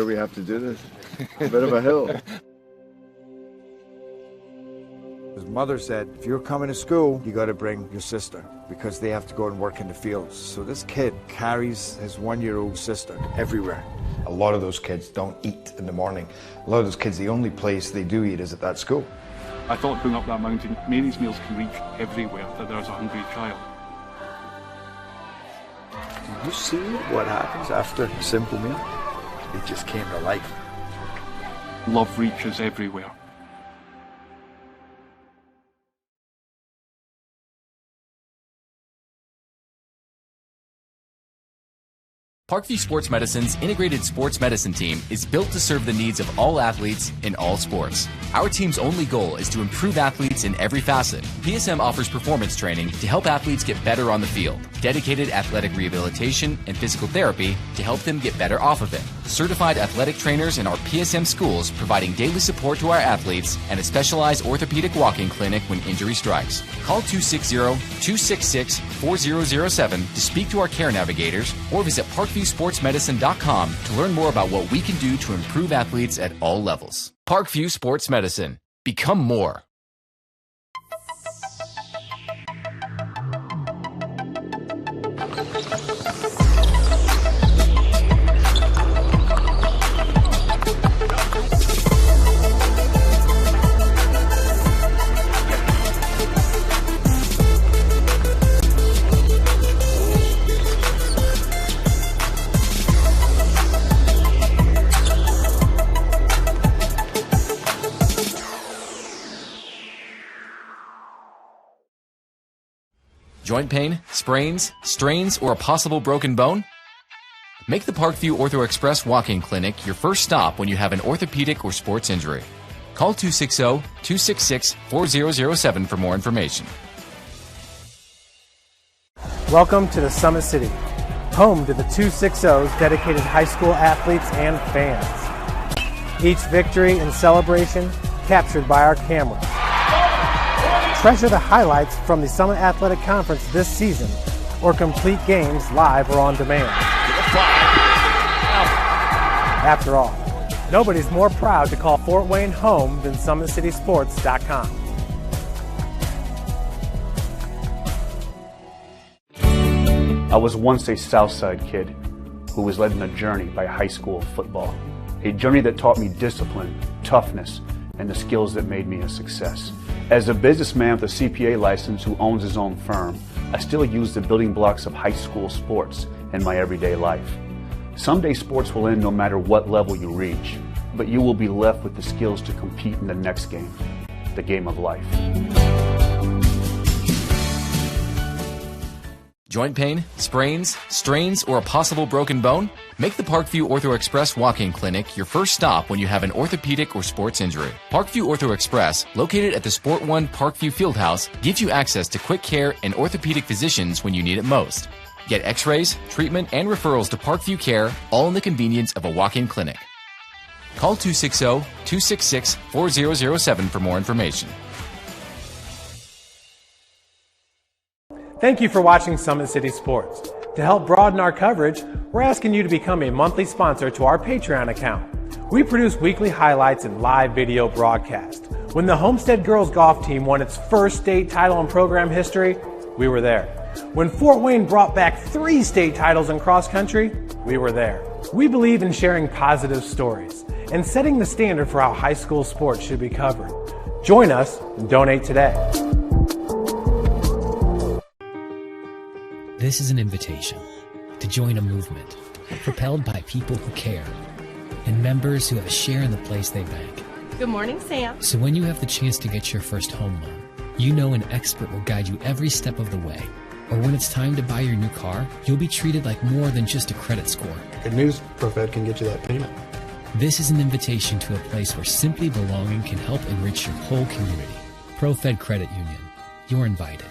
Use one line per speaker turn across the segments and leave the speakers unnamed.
sure we have to do this. A bit of a hill.
His mother said, if you're coming to school, you got to bring your sister because they have to go and work in the fields. So this kid carries his 1-year-old sister everywhere.
A lot of those kids don't eat in the morning. A lot of those kids, the only place they do eat is at that school.
I thought going up that mountain, Mary's meals can reach everywhere that there's a hungry child.
Did you see what happens after a simple meal? It just came to life.
Love reaches everywhere.
Parkview Sports Medicine's integrated sports medicine team is built to serve the needs of all athletes in all sports. Our team's only goal is to improve athletes in every facet. PSM offers performance training to help athletes get better on the field, dedicated athletic rehabilitation and physical therapy to help them get better off of it, certified athletic trainers in our PSM schools providing daily support to our athletes, and a specialized orthopedic walk-in clinic when injury strikes. Call 260-266-4007 to speak to our care navigators or visit ParkviewSportsMedicine.com to learn more about what we can do to improve athletes at all levels. Parkview Sports Medicine. Become more. Joint pain, sprains, strains, or a possible broken bone? Make the Parkview Ortho Express walk-in clinic your first stop when you have an orthopedic or sports injury. Call 260-266-4007 for more information.
Welcome to the Summit City, home to the 260's dedicated high school athletes and fans. Each victory and celebration captured by our cameras. Treasure the highlights from the Summit Athletic Conference this season, or complete games live or on demand. After all, nobody's more proud to call Fort Wayne home than SummitCitySports.com.
I was once a Southside kid who was led on a journey by high school football. A journey that taught me discipline, toughness, and the skills that made me a success. As a businessman with a CPA license who owns his own firm, I still use the building blocks of high school sports in my everyday life. Someday sports will end no matter what level you reach, but you will be left with the skills to compete in the next game, the game of life.
Joint pain, sprains, strains, or a possible broken bone? Make the Parkview Ortho Express walk-in clinic your first stop when you have an orthopedic or sports injury. Parkview Ortho Express, located at the Sport One Parkview Fieldhouse, gives you access to quick care and orthopedic physicians when you need it most. Get x-rays, treatment, and referrals to Parkview Care, all in the convenience of a walk-in clinic. Call 260-266-4007 for more information.
Thank you for watching Summit City Sports. To help broaden our coverage, we're asking you to become a monthly sponsor to our Patreon account. We produce weekly highlights and live video broadcasts. When the Homestead girls golf team won its first state title in program history, we were there. When Fort Wayne brought back 3 state titles in cross country, we were there. We believe in sharing positive stories and setting the standard for how high school sports should be covered. Join us and donate today.
This is an invitation to join a movement propelled by people who care and members who have a share in the place they bank.
Good morning, Sam.
So when you have the chance to get your first home loan, you know an expert will guide you every step of the way. Or when it's time to buy your new car, you'll be treated like more than just a credit score.
Good news, ProFed can get you that payment.
This is an invitation to a place where simply belonging can help enrich your whole community. ProFed Credit Union. You're invited.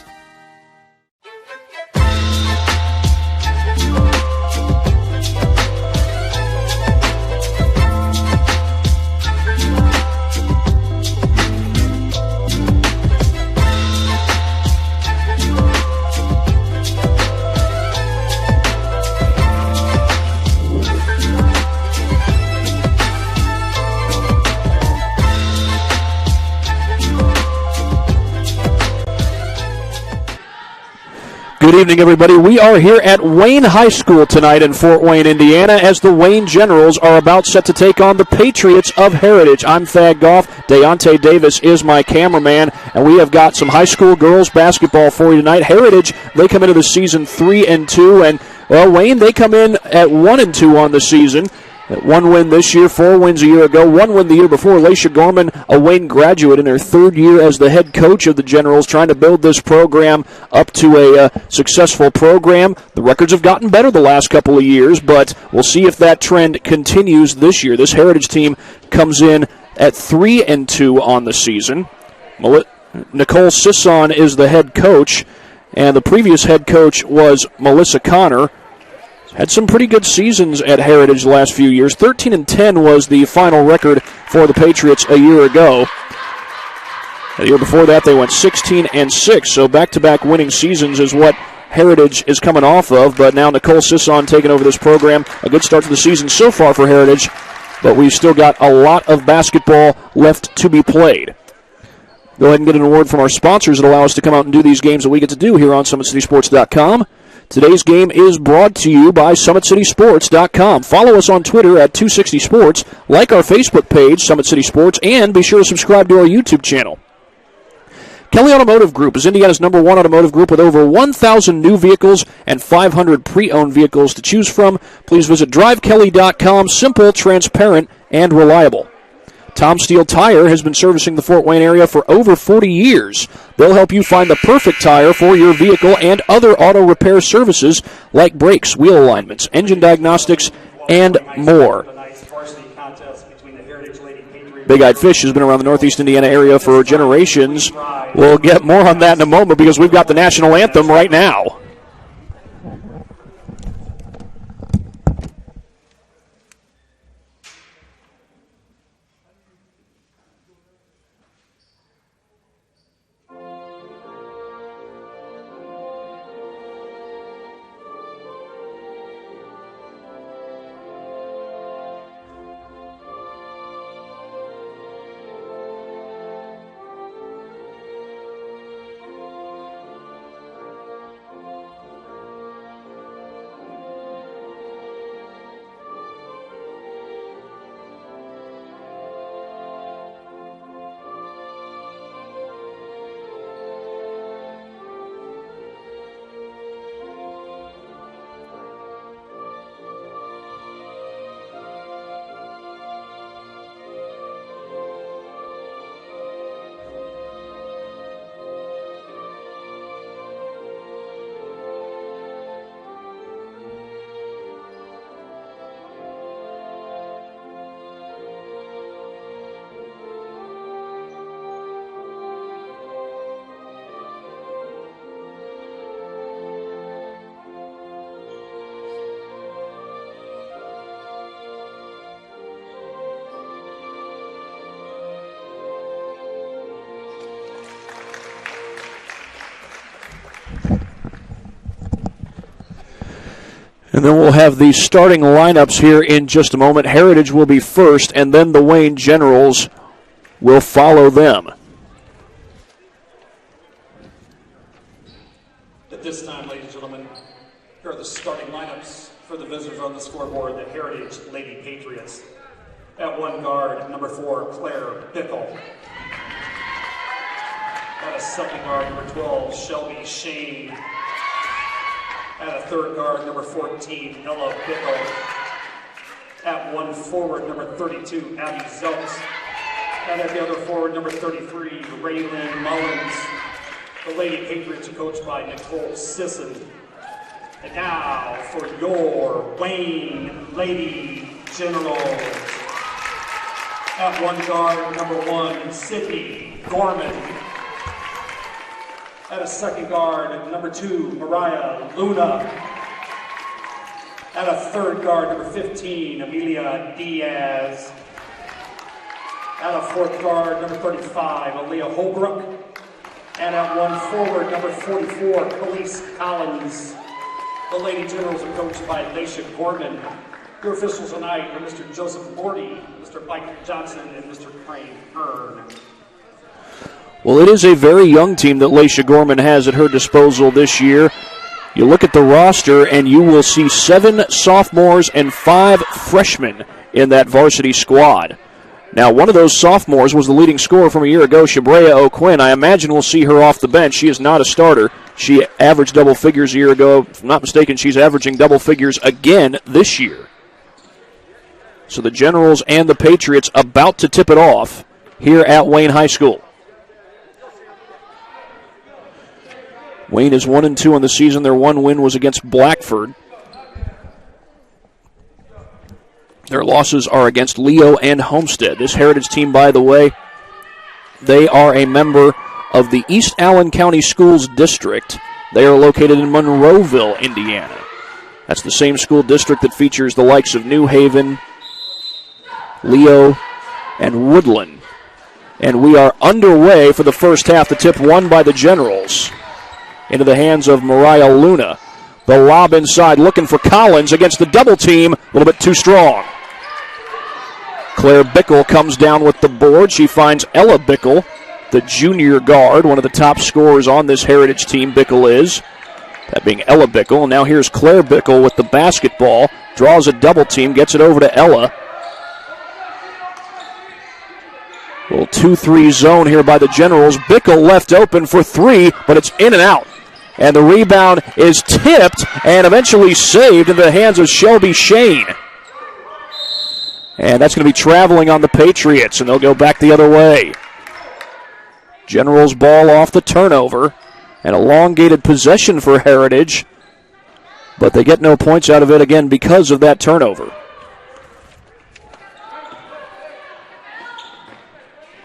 Good evening, everybody. We are here at Wayne High School tonight in Fort Wayne, Indiana, as the Wayne Generals are about set to take on the Patriots of Heritage. I'm Thad Goff. Deontay Davis is my cameraman, and we have got some high school girls basketball for you tonight. Heritage, they come into the season 3-2, and well, Wayne, they come in at 1-2 on the season. 1 win this year, 4 wins a year ago, 1 win the year before. Laisha Gorman, a Wayne graduate in her 3rd year as the head coach of the Generals, trying to build this program up to a successful program. The records have gotten better the last couple of years, but we'll see if that trend continues this year. This Heritage team comes in at 3-2 on the season. Nicole Sisson is the head coach, and the previous head coach was Melissa Connor. Had some pretty good seasons at Heritage the last few years. 13-10 was the final record for the Patriots a year ago. The year before that, they went 16-6, so back-to-back winning seasons is what Heritage is coming off of. But now Nicole Sisson taking over this program. A good start to the season so far for Heritage, but we've still got a lot of basketball left to be played. Go ahead and get an award from our sponsors that allow us to come out and do these games that we get to do here on SummitCitySports.com. Today's game is brought to you by SummitCitySports.com. Follow us on Twitter at 260Sports, like our Facebook page, Summit City Sports, and be sure to subscribe to our YouTube channel. Kelly Automotive Group is Indiana's #1 automotive group with over 1,000 new vehicles and 500 pre-owned vehicles to choose from. Please visit drivekelly.com. Simple, transparent, and reliable. Tom Steele Tire has been servicing the Fort Wayne area for over 40 years. They'll help you find the perfect tire for your vehicle and other auto repair services like brakes, wheel alignments, engine diagnostics, and more. Big Eyed Fish has been around the Northeast Indiana area for generations. We'll get more on that in a moment because we've got the national anthem right now. And then we'll have the starting lineups here in just a moment. Heritage will be first, and then the Wayne Generals will follow them.
At this time, ladies and gentlemen, here are the starting lineups for the visitors on the scoreboard, the Heritage Lady Patriots. At 1 guard, number 4, Claire Bickle. At a second guard, number 12, Shelby Shane. At a third guard, number 14, Ella Bickle. At 1 forward, number 32, Abby Zeltz. And at the other forward, number 33, Raylyn Mullins. The Lady Patriots are coached by Nicole Sisson. And now for your Wayne Lady Generals. At 1 guard, number 1, Sydney Gorman. At a second guard, number 2, Mariah Luna. At a third guard, number 15, Amelia Diaz. At a fourth guard, number 35, Aaliyah Holbrook. And at 1 forward, number 44, Khalees Collins. The Lady Generals are coached by Laisha Gorman. Your officials tonight are Mr. Joseph Morty, Mr. Mike Johnson, and Mr. Crane Hearn.
Well, it is a very young team that Laisha Gorman has at her disposal this year. You look at the roster, and you will see 7 sophomores and 5 freshmen in that varsity squad. Now, one of those sophomores was the leading scorer from a year ago, Shabrea O'Quinn. I imagine we'll see her off the bench. She is not a starter. She averaged double figures a year ago. If I'm not mistaken, she's averaging double figures again this year. So the Generals and the Patriots about to tip it off here at Wayne High School. Wayne is 1-2 on the season. Their one win was against Blackford. Their losses are against Leo and Homestead. This Heritage team, by the way, they are a member of the East Allen County Schools District. They are located in Monroeville, Indiana. That's the same school district that features the likes of New Haven, Leo, and Woodland. And we are underway for the first half. The tip won by the Generals into the hands of Mariah Luna. The lob inside, looking for Collins against the double team. A little bit too strong. Claire Bickle comes down with the board. She finds Ella Bickle, the junior guard, one of the top scorers on this Heritage team. Bickle is. That being Ella Bickle. Now here's Claire Bickle with the basketball. Draws a double team, gets it over to Ella. Little 2-3 zone here by the Generals. Bickle left open for 3, but it's in and out. And the rebound is tipped and eventually saved into the hands of Shelby Shane. And that's going to be traveling on the Patriots, and they'll go back the other way. Generals ball off the turnover. An elongated possession for Heritage, but they get no points out of it again because of that turnover.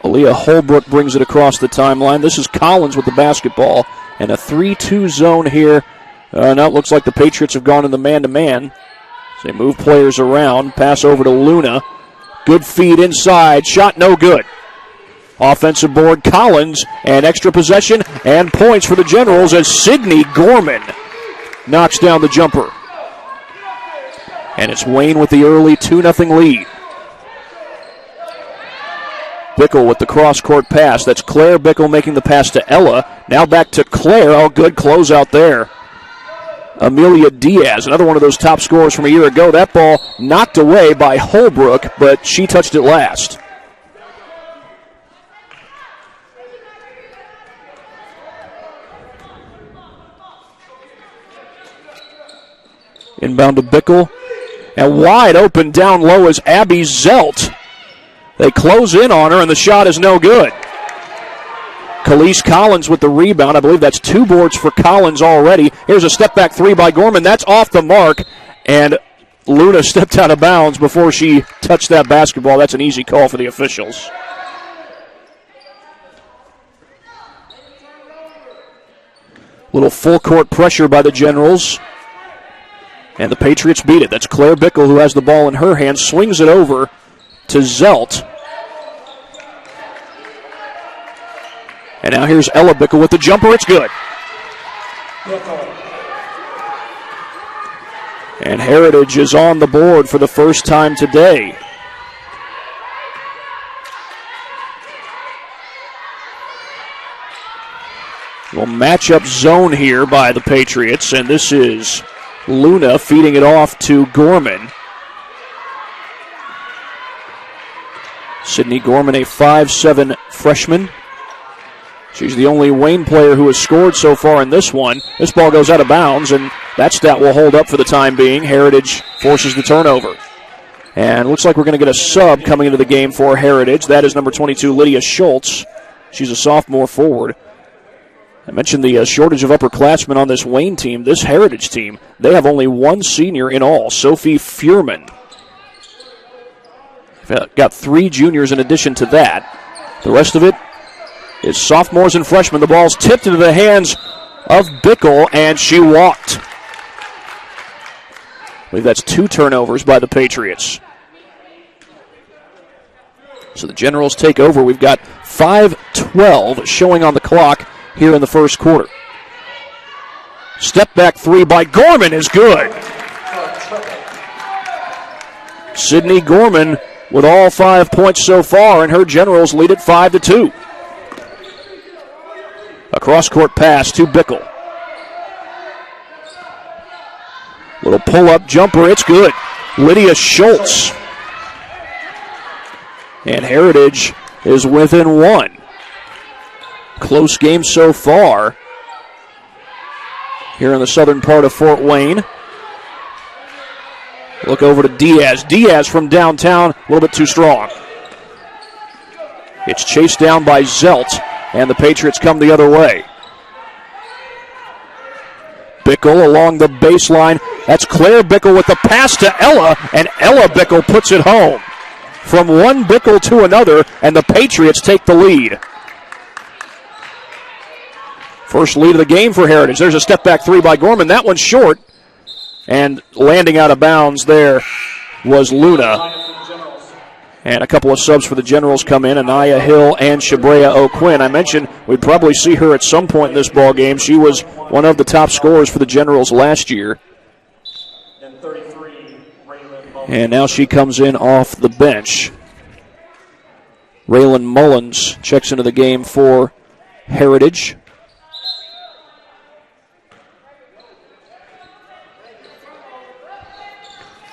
Aaliyah Holbrook brings it across the timeline. This is Collins with the basketball, and a 3-2 zone here. Now it looks like the Patriots have gone in the man-to-man. So they move players around, pass over to Luna. Good feed inside, shot no good. Offensive board, Collins, and extra possession, and points for the Generals as Sydney Gorman knocks down the jumper. And it's Wayne with the early 2-0 lead. Bickle with the cross-court pass. That's Claire Bickle making the pass to Ella. Now back to Claire. Oh, good closeout there. Amelia Diaz, another one of those top scorers from a year ago. That ball knocked away by Holbrook, but she touched it last. Inbound to Bickle. And wide open down low is Abby Zelt. They close in on her, and the shot is no good. Khalees Collins with the rebound. I believe that's 2 boards for Collins already. Here's a step-back 3 by Gorman. That's off the mark, and Luna stepped out of bounds before she touched that basketball. That's an easy call for the officials. Little full-court pressure by the Generals. And the Patriots beat it. That's Claire Bickle, who has the ball in her hands, swings it over to Zelt. And now here's Ella Bickle with the jumper. It's good. And Heritage is on the board for the first time today. Well, matchup zone here by the Patriots, and this is Luna feeding it off to Gorman. Sydney Gorman, a 5'7" freshman. She's the only Wayne player who has scored so far in this one. This ball goes out of bounds, and that stat will hold up for the time being. Heritage forces the turnover. And looks like we're going to get a sub coming into the game for Heritage. That is number 22, Lydia Schultz. She's a sophomore forward. I mentioned the shortage of upperclassmen on this Wayne team. This Heritage team, they have only one senior in all, Sophie Furman. Got 3 juniors in addition to that. The rest of it is sophomores and freshmen. The ball's tipped into the hands of Bickle, and she walked. I believe that's 2 turnovers by the Patriots. So the Generals take over. We've got 5:12 showing on the clock here in the first quarter. Step back 3 by Gorman is good. Sydney Gorman with all 5 points so far, and her Generals lead it 5-2. A cross-court pass to Bickle. Little pull-up jumper, it's good. Lydia Schultz. And Heritage is within one. Close game so far here in the southern part of Fort Wayne. Look over to Diaz. Diaz from downtown, a little bit too strong. It's chased down by Zelt, and the Patriots come the other way. Bickle along the baseline. That's Claire Bickle with the pass to Ella, and Ella Bickle puts it home. From one Bickle to another, and the Patriots take the lead. First lead of the game for Heritage. There's a step-back three by Gorman. That one's short, and landing out of bounds there was Luna. And a couple of subs for the Generals come in, Anaya Hill and Shabrea O'Quinn. I mentioned we'd probably see her at some point in this ball game. She was one of the top scorers for the Generals last year. And now she comes in off the bench. Raylan Mullins checks into the game for Heritage.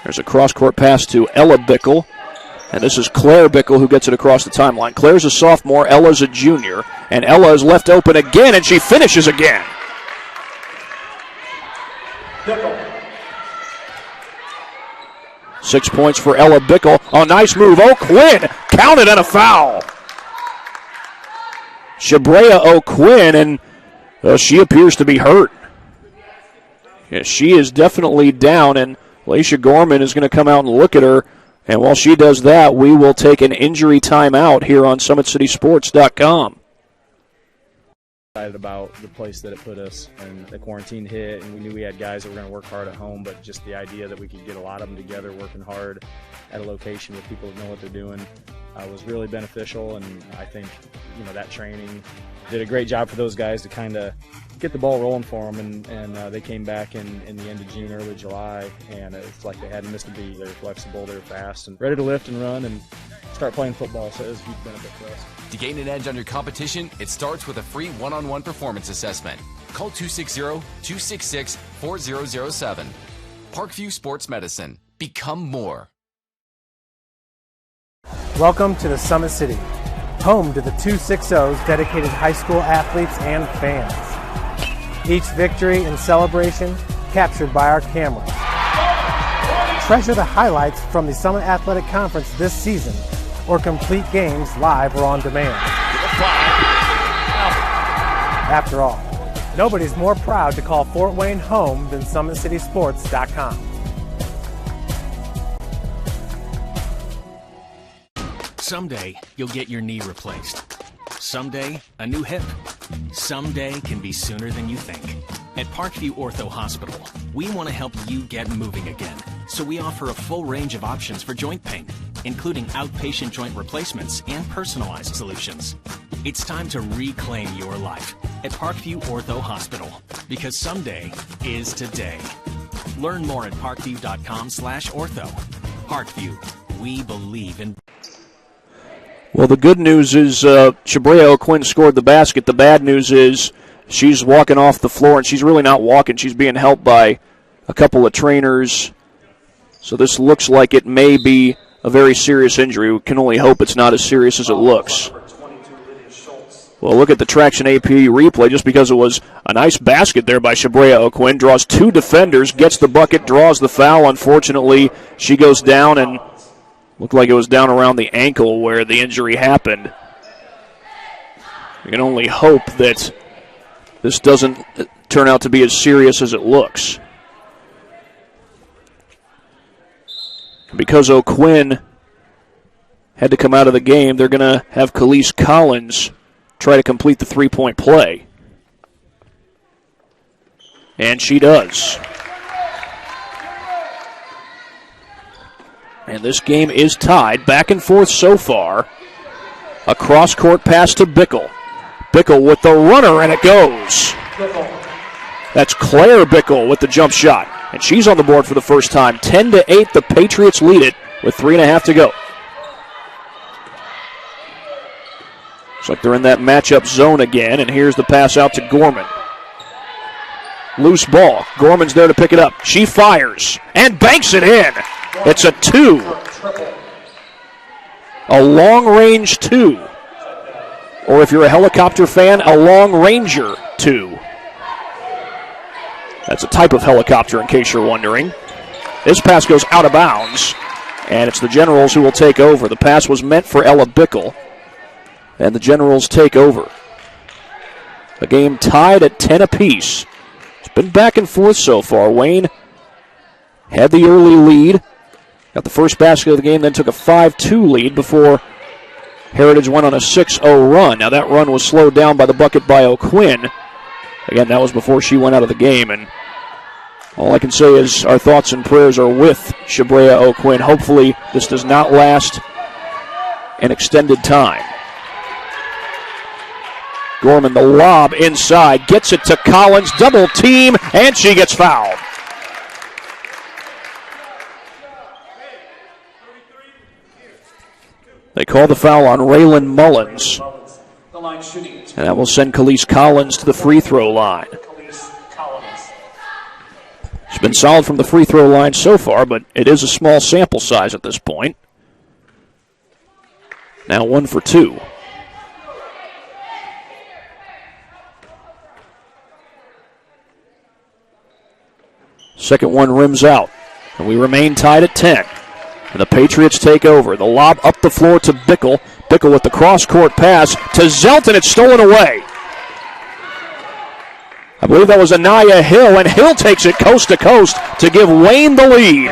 There's a cross-court pass to Ella Bickle. And this is Claire Bickle who gets it across the timeline. Claire's a sophomore, Ella's a junior. And Ella is left open again, and she finishes again. Bickle. 6 points for Ella Bickle. Oh, nice move. O'Quinn counted on a foul. Shabrea O'Quinn, and she appears to be hurt. Yeah, she is definitely down, and Laisha Gorman is going to come out and look at her. And while she does that, we will take an injury timeout here on SummitCitySports.com.
Excited about the place that it put us, and the quarantine hit, and we knew we had guys that were going to work hard at home, but just the idea that we could get a lot of them together working hard at a location with people that know what they're doing was really beneficial. And I think that training did a great job for those guys to kind of get the ball rolling for them, and they came back in the end of June, early July, and it's like they hadn't missed a beat. They were flexible, they were fast, and ready to lift and run and start playing football, so it was a huge benefit for us.
To gain an edge on your competition, it starts with a free one-on-one performance assessment. Call 260-266-4007. Parkview Sports Medicine. Become more.
Welcome to the Summit City, home to the 260's dedicated high school athletes and fans. Each victory and celebration captured by our cameras. Treasure the highlights from the Summit Athletic Conference this season, or complete games live or on demand. After all, nobody's more proud to call Fort Wayne home than SummitCitySports.com.
Someday, you'll get your knee replaced. Someday, a new hip. Someday can be sooner than you think. At Parkview Ortho Hospital, we want to help you get moving again. So we offer a full range of options for joint pain, including outpatient joint replacements and personalized solutions. It's time to reclaim your life at Parkview Ortho Hospital, because someday is today. Learn more at parkview.com/ortho. Parkview, we believe in.
Well, the good news is Shabrea O'Quinn scored the basket. The bad news is she's walking off the floor, and she's really not walking. She's being helped by a couple of trainers. So this looks like it may be a very serious injury. We can only hope it's not as serious as it looks. Well, look at the Traction AP replay. Just because it was a nice basket there by Shabrea O'Quinn, draws two defenders, gets the bucket, draws the foul. Unfortunately, she goes down, and looked like it was down around the ankle where the injury happened. We can only hope that this doesn't turn out to be as serious as it looks. Because O'Quinn had to come out of the game, they're going to have Khalees Collins try to complete the three-point play. And she does. And this game is tied, back and forth so far. A cross-court pass to Bickle. Bickle with the runner, and it goes. That's Claire Bickle with the jump shot. And she's on the board for the first time. 10-8, the Patriots lead it with 3.5 to go. Looks like they're in that matchup zone again, and here's the pass out to Gorman. Loose ball. Gorman's there to pick it up. She fires and banks it in. It's a 2. A long-range 2. Or if you're a helicopter fan, a Long Ranger 2. That's a type of helicopter, in case you're wondering. This pass goes out of bounds, and it's the Generals who will take over. The pass was meant for Ella Bickle, and the Generals take over. The game tied at 10 apiece. It's been back and forth so far. Wayne had the early lead, got the first basket of the game, then took a 5-2 lead before Heritage went on a 6-0 run. Now that run was slowed down by the bucket by O'Quinn. Again, that was before she went out of the game, and all I can say is our thoughts and prayers are with Shabrea O'Quinn. Hopefully this does not last an extended time. Gorman, the lob inside, gets it to Collins, double team, and she gets fouled. They call the foul on Raylan Mullins. And that will send Khalees Collins to the free throw line. She's been solid from the free throw line so far, but it is a small sample size at this point. Now 1 for 2. Second one rims out, and we remain tied at 10. And the Patriots take over. The lob up the floor to Bickle. Bickle with the cross-court pass to Zelton. It's stolen away. I believe that was Anaya Hill, and Hill takes it coast to coast to give Wayne the lead.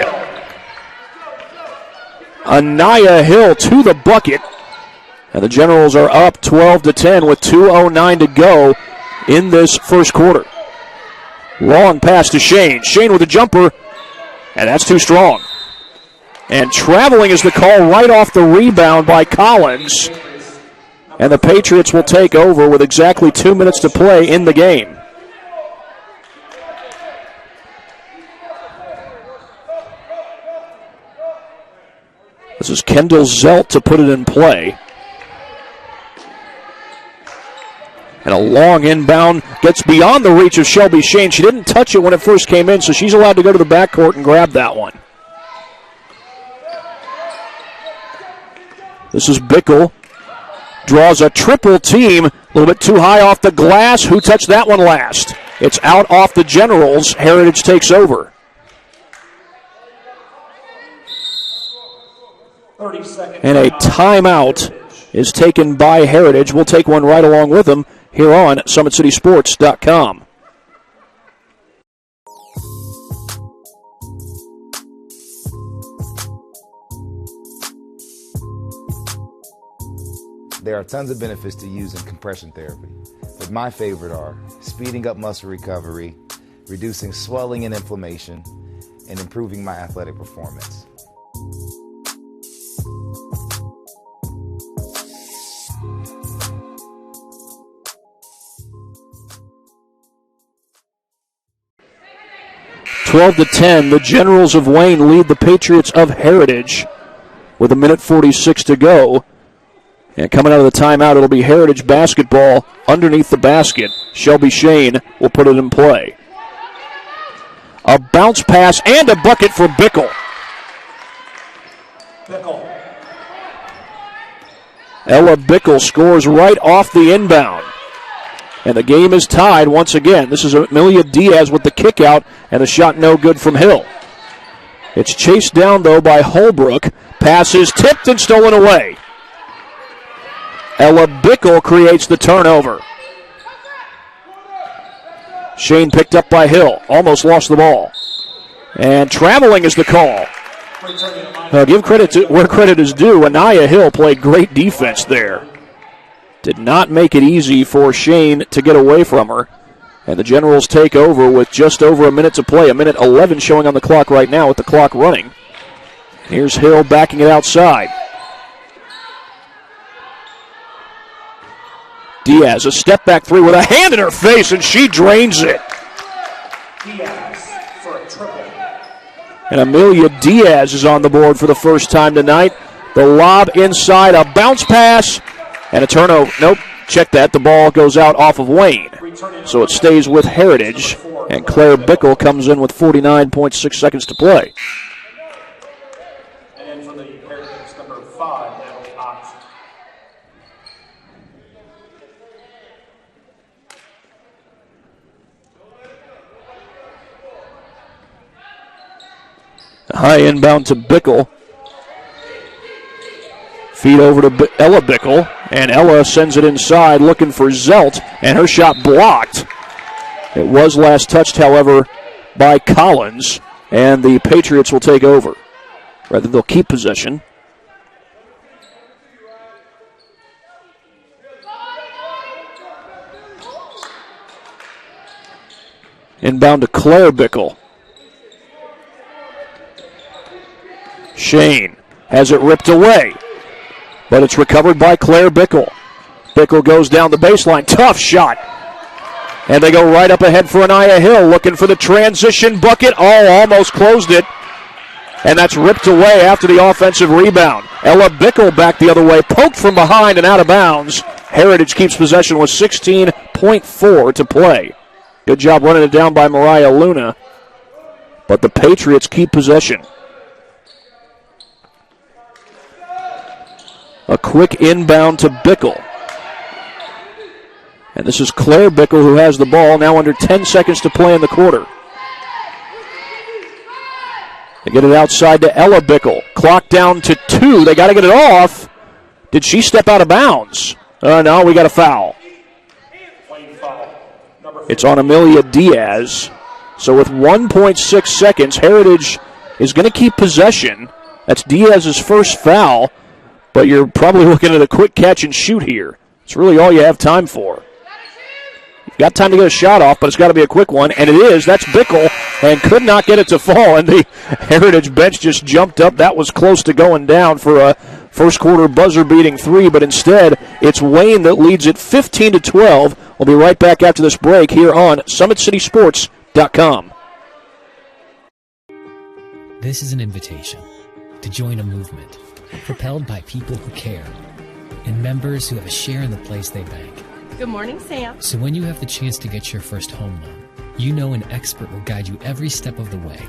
Anaya Hill to the bucket, and the Generals are up 12-10 with 2:09 to go in this first quarter. Long pass to Shane. Shane with a jumper, and that's too strong. And traveling is the call right off the rebound by Collins. And the Patriots will take over with exactly 2 minutes to play in the game. This is Kendall Zelt to put it in play. And a long inbound gets beyond the reach of Shelby Shane. She didn't touch it when it first came in, so she's allowed to go to the backcourt and grab that one. This is Bickle. Draws a triple team. A little bit too high off the glass. Who touched that one last? It's out off the Generals. Heritage takes over.
30 seconds.
And a timeout is taken by Heritage. We'll take one right along with them here on SummitCitySports.com.
There are tons of benefits to using compression therapy, but my favorite are speeding up muscle recovery, reducing swelling and inflammation, and improving my athletic performance.
Twelve to 10, the Generals of Wayne lead the Patriots of Heritage with 1:46 to go. And coming out of the timeout, it'll be Heritage basketball underneath the basket. Shelby Shane will put it in play. A bounce pass and a bucket for Bickle. Ella Bickle scores right off the inbound. And the game is tied once again. This is Amelia Diaz with the kick out, and the shot no good from Hill. It's chased down, though, by Holbrook. Pass is tipped and stolen away. Ella Bickle creates the turnover. Shane picked up by Hill. Almost lost the ball. And traveling is the call. Give credit to where credit is due. Anaya Hill played great defense there. Did not make it easy for Shane to get away from her. And the Generals take over with just over a minute to play. 1:11 showing on the clock right now with the clock running. Here's Hill backing it outside. Diaz, a step-back three with a hand in her face, and she drains it.
Diaz for a triple.
And Amelia Diaz is on the board for the first time tonight. The lob inside, a bounce pass, and a turnover. Nope, check that. The ball goes out off of Wayne. So it stays with Heritage, And Claire Bickle comes in with 49.6 seconds to play.
And for the Heritage, number 5, Natalie Ott.
High inbound to Bickle. Feed over to Ella Bickle, and Ella sends it inside looking for Zelt, and her shot blocked. It was last touched, however, by Collins, and the Patriots will take over. Rather, they'll keep possession. Inbound to Claire Bickle. Shane has it ripped away, but it's recovered by Claire Bickle. Bickle goes down the baseline. Tough shot. And they go right up ahead for Anaya Hill, looking for the transition bucket. Oh, almost closed it. And that's ripped away after the offensive rebound. Ella Bickle back the other way, poked from behind and out of bounds. Heritage keeps possession with 16.4 to play. Good job running it down by Mariah Luna. But the Patriots keep possession. A quick inbound to Bickle. And this is Claire Bickle who has the ball, now under 10 seconds to play in the quarter. They get it outside to Ella Bickle. Clock down to 2. They got to get it off. Did she step out of bounds? No, we got a foul. It's on Amelia Diaz. So with 1.6 seconds, Heritage is going to keep possession. That's Diaz's first foul, but you're probably looking at a quick catch and shoot here. It's really all you have time for. You've got time to get a shot off, but it's got to be a quick one, and it is. That's Bickle, and could not get it to fall, and the Heritage bench just jumped up. That was close to going down for a first quarter buzzer-beating 3, but instead it's Wayne that leads it 15-12. We'll be right back after this break here on SummitCitySports.com.
This is an invitation to join a movement propelled by people who care and members who have a share in the place they bank.
Good morning, Sam.
So when you have the chance to get your first home loan, you know an expert will guide you every step of the way.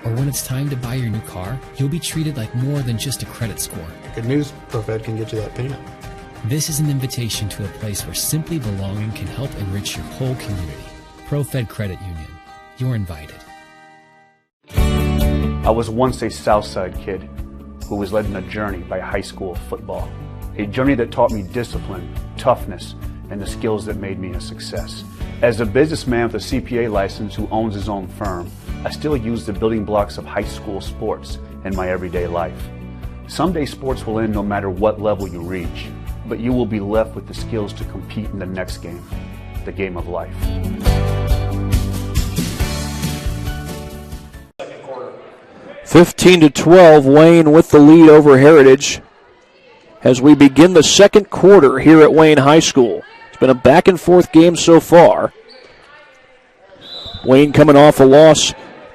Or when it's time to buy your new car, you'll be treated like more than just a credit score.
Good news, ProFed can get you that payment.
This is an invitation to a place where simply belonging can help enrich your whole community. ProFed Credit Union. You're invited.
I was once a Southside kid who was led on a journey by high school football. A journey that taught me discipline, toughness, and the skills that made me a success. As a businessman with a CPA license who owns his own firm, I still use the building blocks of high school sports in my everyday life. Someday sports will end no matter what level you reach, but you will be left with the skills to compete in the next game, the game of life.
Second quarter.
15-12, Wayne with the lead over Heritage as we begin the second quarter here at Wayne High School. It's been a back-and-forth game so far. Wayne coming off a loss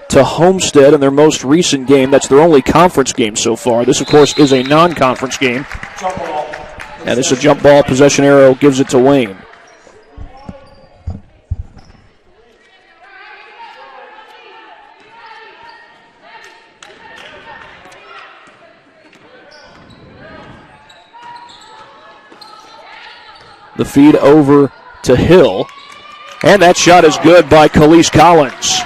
to Homestead in their most recent game. That's their only conference game so far. This, of course, is a non-conference game.
Jump ball.
And this is a jump ball. Possession arrow gives it to Wayne. The feed over to Hill. And that shot is good by Khalees Collins.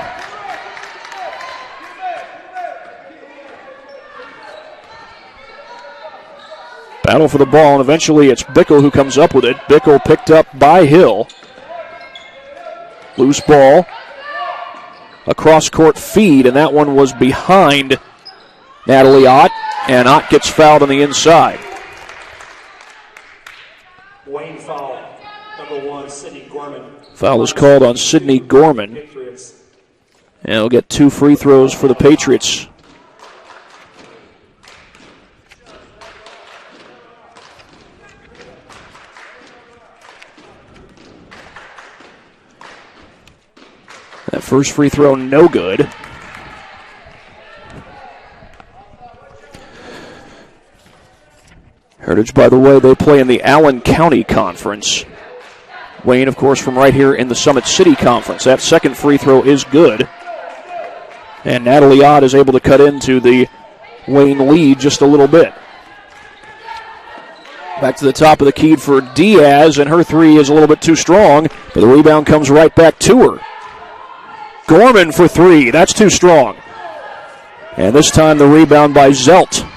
Battle for the ball, and eventually it's Bickle who comes up with it. Bickle picked up by Hill. Loose ball. A cross-court feed, and that one was behind Natalie Ott, and Ott gets fouled on the inside.
Wayne foul. Number 1, Sydney Gorman.
Foul is called on Sydney Gorman.
Patriots.
And he'll get 2 free throws for the Patriots. That first free throw, no good. Heritage, by the way, they play in the Allen County Conference. Wayne, of course, from right here in the Summit City Conference. That second free throw is good. And Natalie Ott is able to cut into the Wayne lead just a little bit. Back to the top of the key for Diaz, and her three is a little bit too strong, but the rebound comes right back to her. Gorman for three. That's too strong. And this time the rebound by Zelt.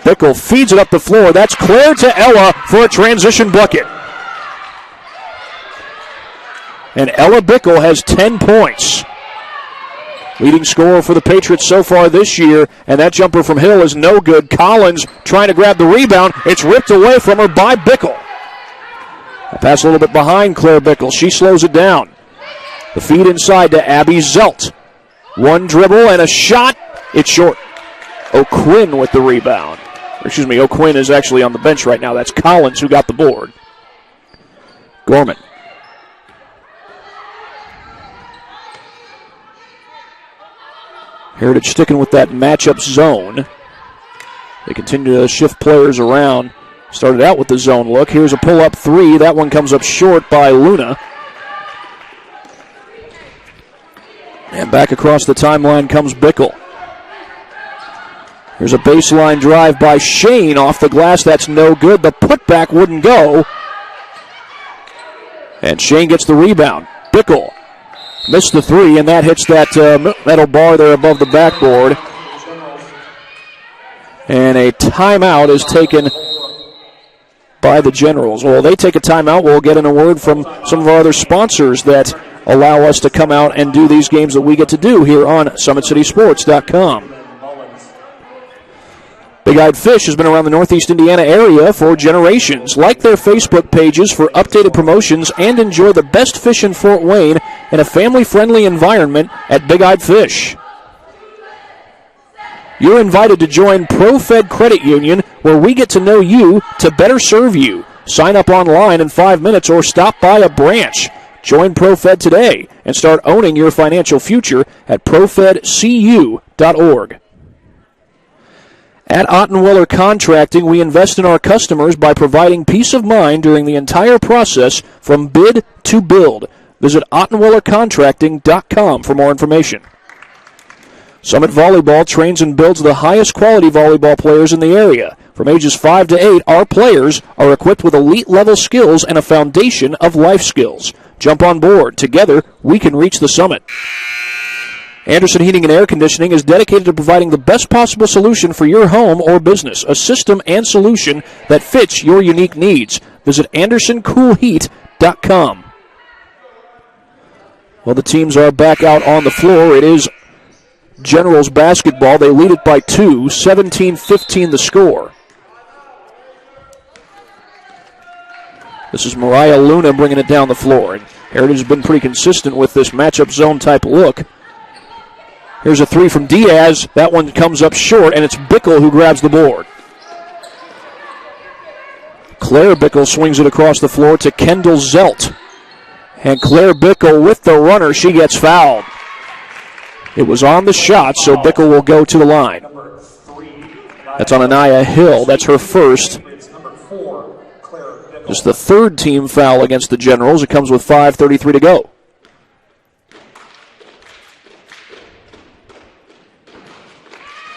Bickle feeds it up the floor. That's cleared to Ella for a transition bucket. And Ella Bickle has 10 points. Leading scorer for the Patriots so far this year, and that jumper from Hill is no good. Collins trying to grab the rebound. It's ripped away from her by Bickle. A pass a little bit behind Claire Bickle. She slows it down. The feed inside to Abby Zelt. One dribble and a shot. It's short. O'Quinn with the rebound. O'Quinn is actually on the bench right now. That's Collins who got the board. Gorman. Heritage sticking with that matchup zone. They continue to shift players around. Started out with the zone look. Here's a pull-up three. That one comes up short by Luna. And back across the timeline comes Bickle. Here's a baseline drive by Shane off the glass. That's no good. The putback wouldn't go. And Shane gets the rebound. Bickle missed the three, and that hits that metal bar there above the backboard. And a timeout is taken by the Generals. Well, they take a timeout. We'll get in a word from some of our other sponsors that allow us to come out and do these games that we get to do here on SummitCitySports.com. Big Eyed Fish has been around the Northeast Indiana area for generations. Like their Facebook pages for updated promotions and enjoy the best fish in Fort Wayne in a family-friendly environment at Big Eyed Fish. You're invited to join ProFed Credit Union, where we get to know you to better serve you. Sign up online in 5 minutes or stop by a branch. Join ProFed today and start owning your financial future at profedcu.org. At Ottenweller Contracting, we invest in our customers by providing peace of mind during the entire process from bid to build. Visit OttenwellerContracting.com for more information. Summit Volleyball trains and builds the highest quality volleyball players in the area. From ages 5 to 8, our players are equipped with elite-level skills and a foundation of life skills. Jump on board. Together, we can reach the summit. Anderson Heating and Air Conditioning is dedicated to providing the best possible solution for your home or business, a system and solution that fits your unique needs. Visit AndersonCoolHeat.com. Well, the teams are back out on the floor. It is Generals basketball. They lead it by 2, 17-15 the score. This is Mariah Luna bringing it down the floor. And Heritage has been pretty consistent with this matchup zone type look. Here's a three from Diaz. That one comes up short, and it's Bickle who grabs the board. Claire Bickle swings it across the floor to Kendall Zelt. And Claire Bickle with the runner. She gets fouled. It was on the shot, so Bickle will go to the line. That's on Anaya Hill. That's her first. Just the third team foul against the Generals. It comes with 5:33 to go.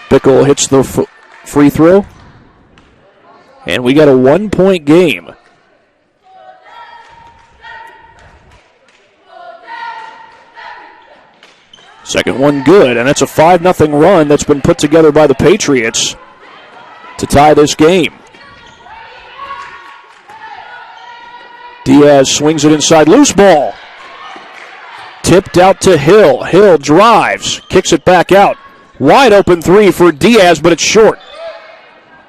Bickle hits the free throw. And we got a 1-point game. Second one good, and that's a 5-0 run that's been put together by the Patriots to tie this game. Diaz swings it inside, loose ball. Tipped out to Hill. Hill drives, kicks it back out. Wide open three for Diaz, but it's short.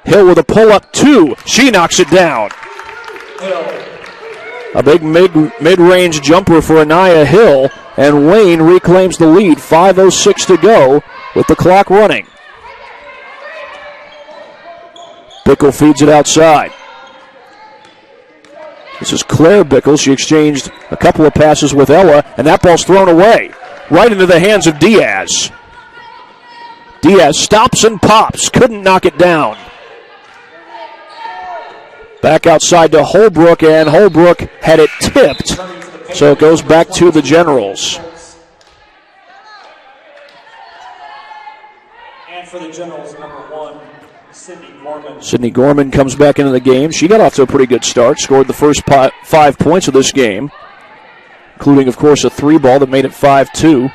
Hill with a pull-up two. She knocks it down. A big mid-range jumper for Anaya Hill, and Wayne reclaims the lead. 5:06 to go with the clock running. Bickle feeds it outside. This is Claire Bickle. She exchanged a couple of passes with Ella, and that ball's thrown away right into the hands of Diaz. Diaz stops and pops. Couldn't knock it down. Back outside to Holbrook, and Holbrook had it tipped, so it goes back to the Generals.
And for the Generals, number 1, Sydney Gorman.
Sydney Gorman comes back into the game. She got off to a pretty good start, scored the first 5 points of this game, including, of course, a 3-ball that made it 5-2.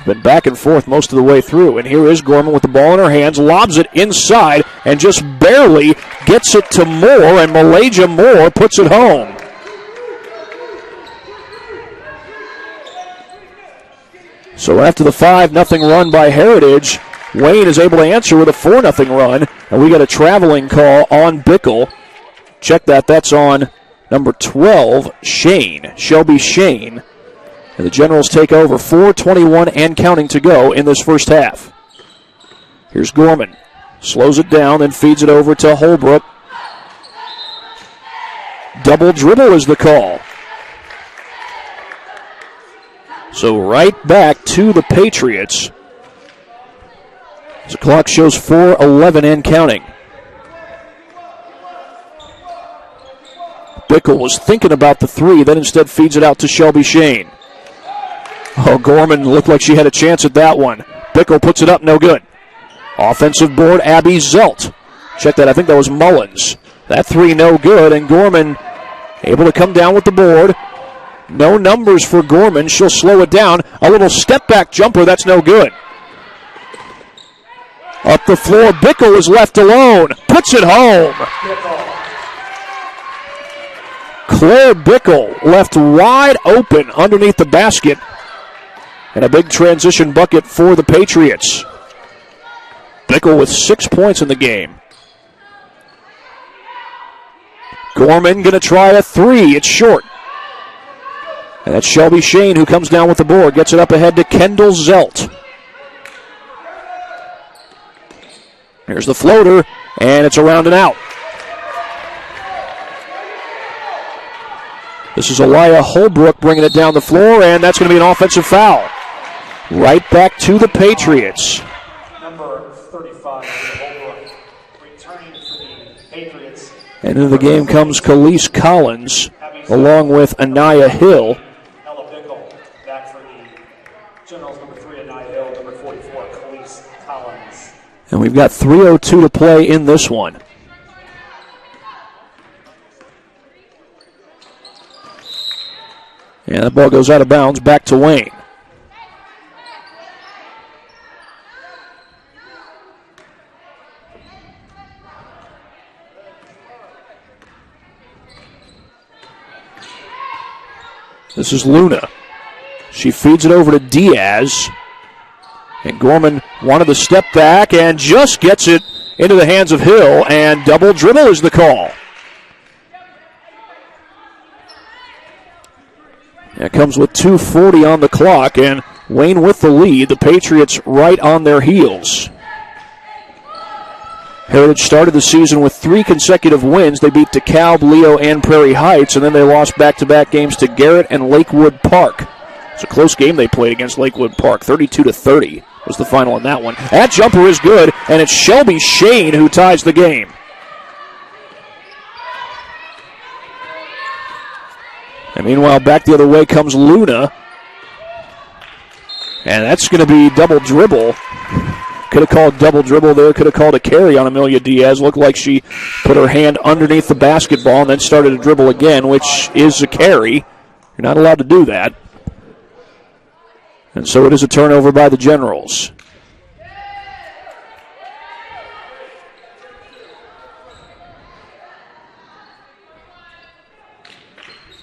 Been back and forth most of the way through. And here is Gorman with the ball in her hands, lobs it inside, and just barely gets it to Moore, and Malaysia Moore puts it home. So after the 5-0 run by Heritage, Wayne is able to answer with a 4-0 run, and we got a traveling call on Bickle. Check that. That's on number 12, Shelby Shane. And the Generals take over. 4:21 and counting to go in this first half. Here's Gorman. Slows it down, then feeds it over to Holbrook. Double dribble is the call. So right back to the Patriots. The clock shows 4:11 and counting. Bickle was thinking about the 3, then instead feeds it out to Shelby Shane. Oh, Gorman looked like she had a chance at that one. Bickle puts it up, no good. Offensive board, Abby Zelt. Check that, I think that was Mullins. That 3 no good, and Gorman able to come down with the board. No numbers for Gorman. She'll slow it down. A little step-back jumper, that's no good. Up the floor, Bickle is left alone. Puts it home. Claire Bickle left wide open underneath the basket. And a big transition bucket for the Patriots. Bickle with 6 points in the game. Gorman going to try a 3. It's short. And that's Shelby Shane who comes down with the board. Gets it up ahead to Kendall Zelt. Here's the floater, and it's around and out. This is Elia Holbrook bringing it down the floor, and that's going to be an offensive foul. Right back to the Patriots.
Number 35, Holbrook, returning for the Patriots.
And into the game comes Khalees Collins, along with Anaya Hill.
Ella Bickle, back for the Generals, number 3, Anaya Hill, number 44, Khalees Collins.
And we've got 3:02 to play in this one. And that ball goes out of bounds, back to Wayne. This is Luna. She feeds it over to Diaz. And Gorman wanted the step back and just gets it into the hands of Hill, and double dribble is the call. That comes with 2:40 on the clock, and Wayne with the lead. The Patriots right on their heels. Heritage started the season with 3 consecutive wins. They beat DeKalb, Leo, and Prairie Heights, and then they lost back-to-back games to Garrett and Lakewood Park. It's a close game they played against Lakewood Park. 32-30 was the final in that one. That jumper is good, and it's Shelby Shane who ties the game. And meanwhile, back the other way comes Luna. And that's going to be double dribble. Could have called double dribble there. Could have called a carry on Amelia Diaz. Looked like she put her hand underneath the basketball and then started to dribble again, which is a carry. You're not allowed to do that. And so it is a turnover by the Generals.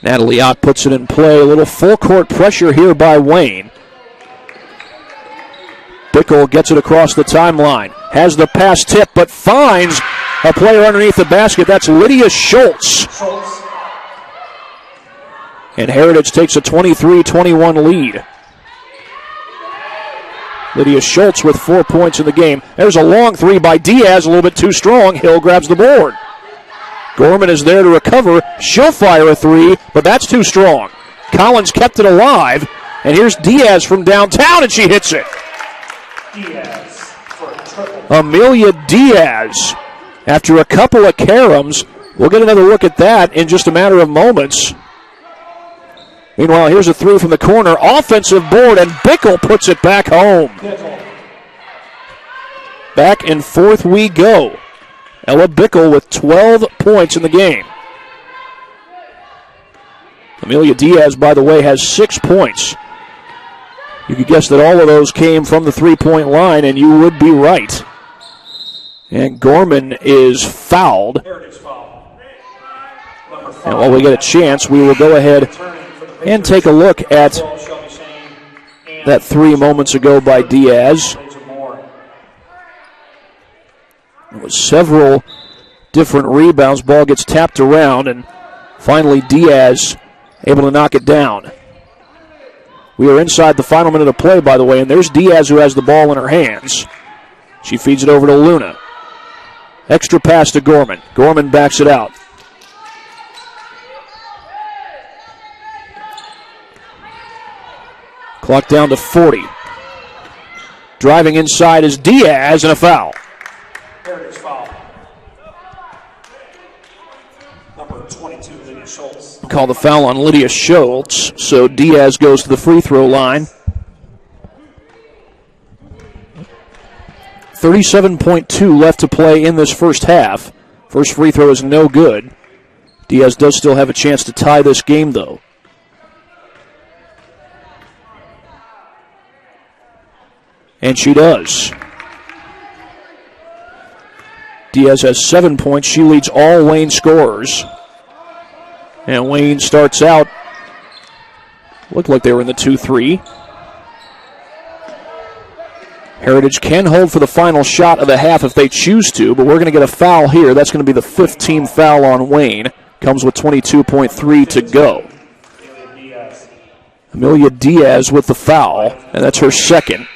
Natalie Ott puts it in play. A little full court pressure here by Wayne. Bickle gets it across the timeline. Has the pass tip, but finds a player underneath the basket. That's Lydia Schultz. And Heritage takes a 23-21 lead. Lydia Schultz with 4 points in the game. There's a long 3 by Diaz, a little bit too strong. Hill grabs the board. Gorman is there to recover. She'll fire a 3, but that's too strong. Collins kept it alive, and here's Diaz from downtown, and she hits it.
Diaz for a triple.
Amelia Diaz, after a couple of caroms, We'll get another look at that in just a matter of moments. Meanwhile, here's a three from the corner. Offensive board, and Bickle puts it back home. Back and forth we go. Ella Bickle with 12 points in the game. Amelia Diaz, by the way, has 6 points. You could guess that all of those came from the three-point line, and you would be right. And Gorman is fouled. And while we get a chance, we will go ahead and take a look at that three moments ago by Diaz. There was several different rebounds. Ball gets tapped around, and finally Diaz able to knock it down. We are inside the final minute of play, by the way, and there's Diaz who has the ball in her hands. She feeds it over to Luna. Extra pass to Gorman. Gorman backs it out. Clock down to 40. Driving inside is Diaz, and a foul.
Heritage foul. Number 22, Lydia Schultz.
Call the foul on Lydia Schultz, so Diaz goes to the free throw line. 37.2 left to play in this first half. First free throw is no good. Diaz does still have a chance to tie this game, though. And she does. Diaz has 7 points. She leads all Wayne scorers. And Wayne starts out, looked like they were in the 2-3. Heritage can hold for the final shot of the half if they choose to, but we're going to get a foul here. That's going to be the 15th foul on Wayne. Comes with 22.3 to go. Amelia Diaz with the foul, and that's her second.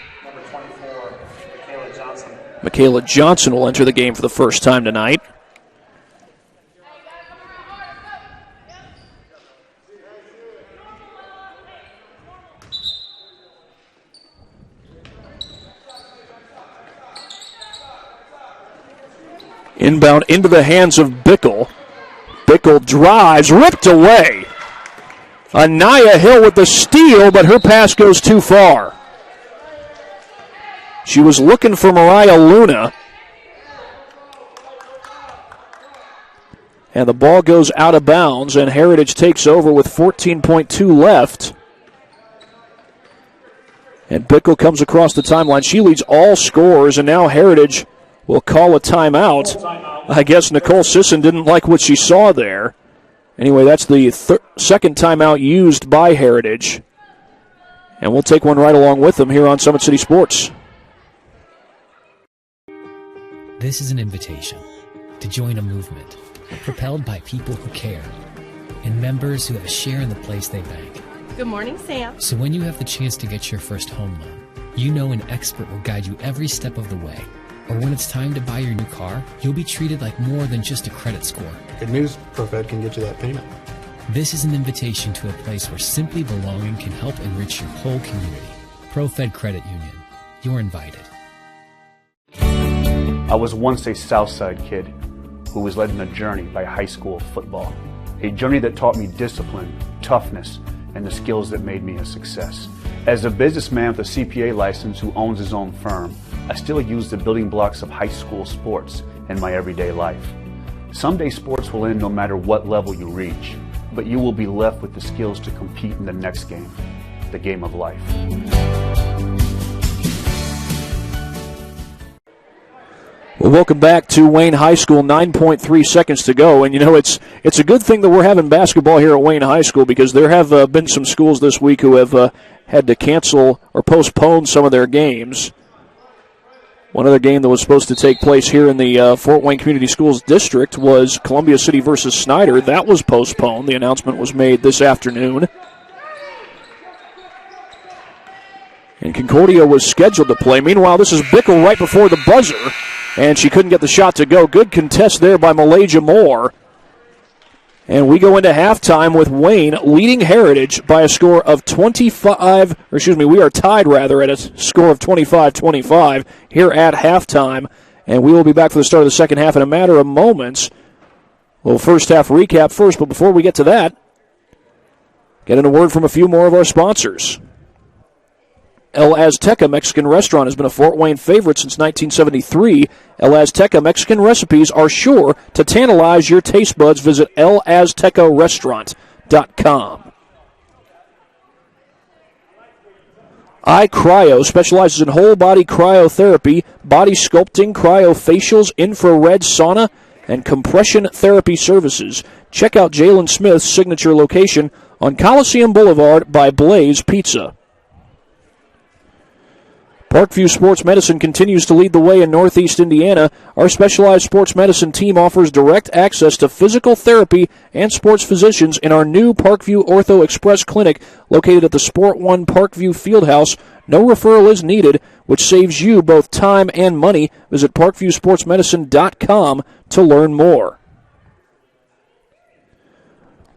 Michaela Johnson will enter the game for the first time tonight. Inbound into the hands of Bickle. Bickle drives, ripped away. Anaya Hill with the steal, but her pass goes too far. She was looking for Mariah Luna. And the ball goes out of bounds, and Heritage takes over with 14.2 left. And Bickle comes across the timeline. She leads all scorers, and now Heritage will call a timeout. I guess Nicole Sisson didn't like what she saw there. Anyway, that's the second timeout used by Heritage. And we'll take one right along with them here on Summit City Sports.
This is an invitation to join a movement propelled by people who care and members who have a share in the place they bank.
Good morning, Sam.
So when you have the chance to get your first home loan, you know an expert will guide you every step of the way. Or when it's time to buy your new car, you'll be treated like more than just a credit score.
Good news, ProFed can get you that payment.
This is an invitation to a place where simply belonging can help enrich your whole community. ProFed Credit Union. You're invited.
I was once a Southside kid who was led on a journey by high school football. A journey that taught me discipline, toughness, and the skills that made me a success. As a businessman with a CPA license who owns his own firm, I still use the building blocks of high school sports in my everyday life. Someday sports will end no matter what level you reach, but you will be left with the skills to compete in the next game, the game of life.
Well, welcome back to Wayne High School. 9.3 seconds to go. And, you know, it's a good thing that we're having basketball here at Wayne High School, because there have been some schools this week who have had to cancel or postpone some of their games. One other game that was supposed to take place here in the Fort Wayne Community Schools District was Columbia City versus Snyder. That was postponed. The announcement was made this afternoon. And Concordia was scheduled to play. Meanwhile, this is Bickle right before the buzzer, and she couldn't get the shot to go. Good contest there by Malaysia Moore. And we go into halftime with Wayne leading Heritage by a score of we are tied rather at a score of 25-25 here at halftime. And we will be back for the start of the second half in a matter of moments. Well, first half recap first, but before we get to that, get in a word from a few more of our sponsors. El Azteca Mexican Restaurant has been a Fort Wayne favorite since 1973. El Azteca Mexican recipes are sure to tantalize your taste buds. Visit elaztecarestaurant.com. iCryo specializes in whole-body cryotherapy, body sculpting, cryofacials, infrared sauna, and compression therapy services. Check out Jalen Smith's signature location on Coliseum Boulevard by Blaze Pizza. Parkview Sports Medicine continues to lead the way in Northeast Indiana. Our specialized sports medicine team offers direct access to physical therapy and sports physicians in our new Parkview Ortho Express Clinic located at the Sport One Parkview Fieldhouse. No referral is needed, which saves you both time and money. Visit parkviewsportsmedicine.com to learn more.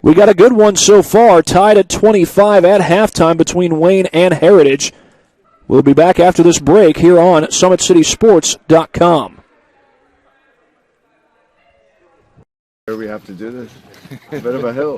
We got a good one so far, tied at 25 at halftime between Wayne and Heritage. We'll be back after this break here on SummitCitySports.com.
We have to do this. A bit of a hill.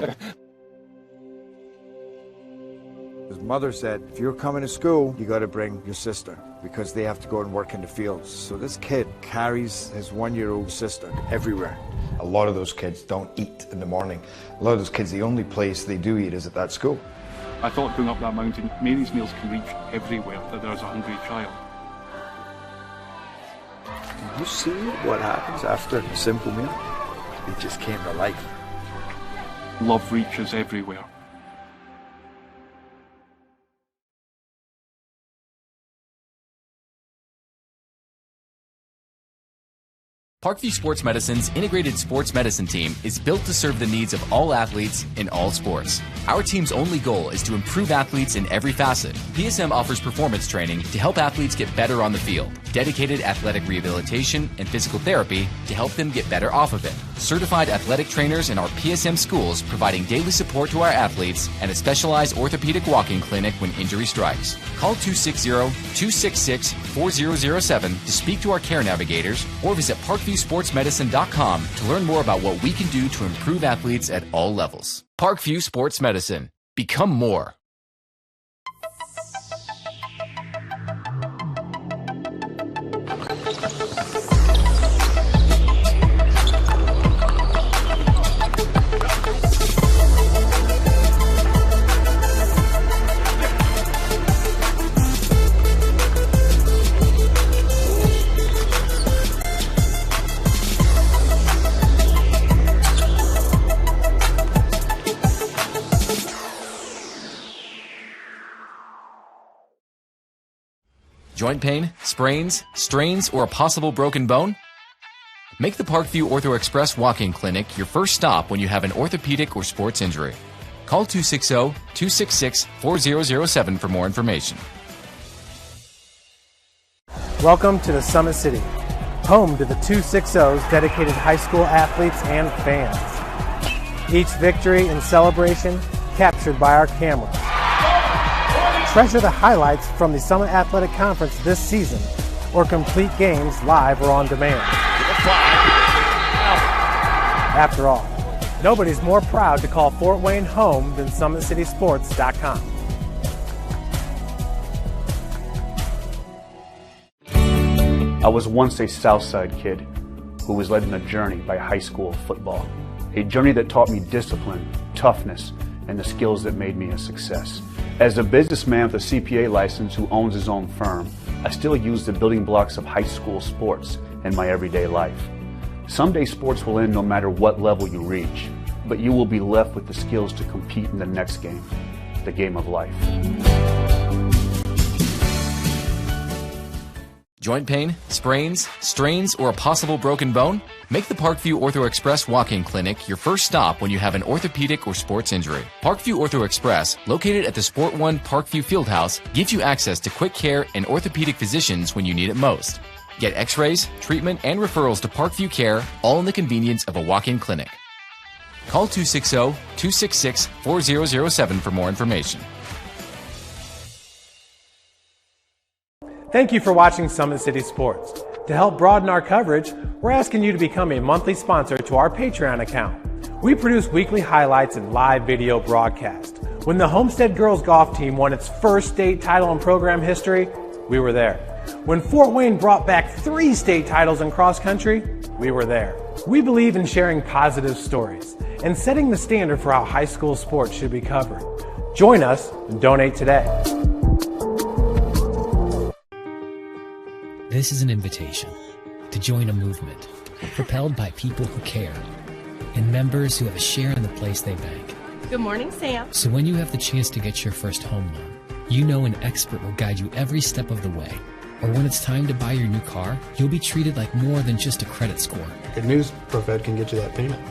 His mother said, if you're coming to school, you got to bring your sister because they have to go and work in the fields. So this kid carries his one-year-old sister everywhere.
A lot of those kids don't eat in the morning. A lot of those kids, the only place they do eat is at that school.
I thought going up that mountain, Mary's meals can reach everywhere that there's a hungry child.
You see what happens after a simple meal? It just came to life.
Love reaches everywhere.
Parkview Sports Medicine's integrated sports medicine team is built to serve the needs of all athletes in all sports. Our team's only goal is to improve athletes in every facet. PSM offers performance training to help athletes get better on the field, dedicated athletic rehabilitation and physical therapy to help them get better off of it, certified athletic trainers in our PSM schools providing daily support to our athletes, and a specialized orthopedic walk-in clinic when injury strikes. Call 260-266-4007 to speak to our care navigators or visit ParkviewSportsMedicine.com to learn more about what we can do to improve athletes at all levels. Parkview Sports Medicine. Become more. Joint pain, sprains, strains, or a possible broken bone? Make the Parkview Ortho Express Walk-In Clinic your first stop when you have an orthopedic or sports injury. Call 260-266-4007 for more information.
Welcome to the Summit City, home to the 260's dedicated high school athletes and fans. Each victory and celebration captured by our cameras. Treasure the highlights from the Summit Athletic Conference this season, or complete games live or on demand. After all, nobody's more proud to call Fort Wayne home than SummitCitySports.com.
I was once a Southside kid who was led on a journey by high school football. A journey that taught me discipline, toughness, and the skills that made me a success. As a businessman with a CPA license who owns his own firm, I still use the building blocks of high school sports in my everyday life. Someday sports will end no matter what level you reach, but you will be left with the skills to compete in the next game, the game of life.
Joint pain, sprains, strains, or a possible broken bone? Make the Parkview Ortho Express Walk-In Clinic your first stop when you have an orthopedic or sports injury. Parkview Ortho Express, located at the Sport One Parkview Fieldhouse, gives you access to quick care and orthopedic physicians when you need it most. Get x-rays, treatment, and referrals to Parkview Care, all in the convenience of a walk-in clinic. Call 260-266-4007 for more information.
Thank you for watching Summit City Sports. To help broaden our coverage, we're asking you to become a monthly sponsor to our Patreon account. We produce weekly highlights and live video broadcast. When the Homestead girls golf team won its first state title in program history, we were there. When Fort Wayne brought back 3 state titles in cross country, we were there. We believe in sharing positive stories and setting the standard for how high school sports should be covered. Join us and donate today.
This is an invitation to join a movement propelled by people who care and members who have a share in the place they bank.
Good morning, Sam.
So when you have the chance to get your first home loan, you know an expert will guide you every step of the way. Or when it's time to buy your new car, you'll be treated like more than just a credit score.
Good news, ProFed can get you that payment.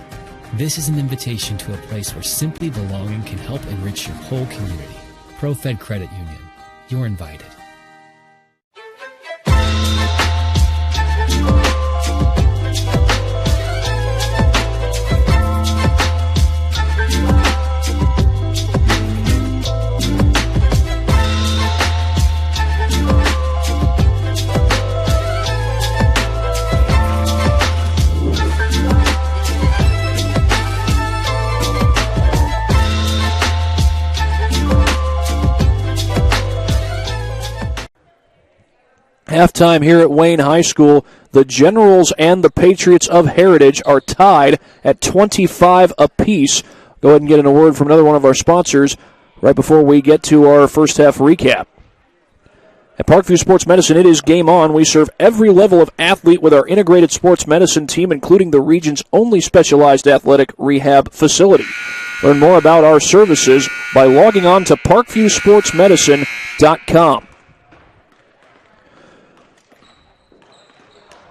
This is an invitation to a place where simply belonging can help enrich your whole community. ProFed Credit Union. You're invited.
Halftime here at Wayne High School. The Generals and the Patriots of Heritage are tied at 25 apiece. Go ahead and get in a word from another one of our sponsors right before we get to our first half recap. At Parkview Sports Medicine, it is game on. We serve every level of athlete with our integrated sports medicine team, including the region's only specialized athletic rehab facility. Learn more about our services by logging on to parkviewsportsmedicine.com.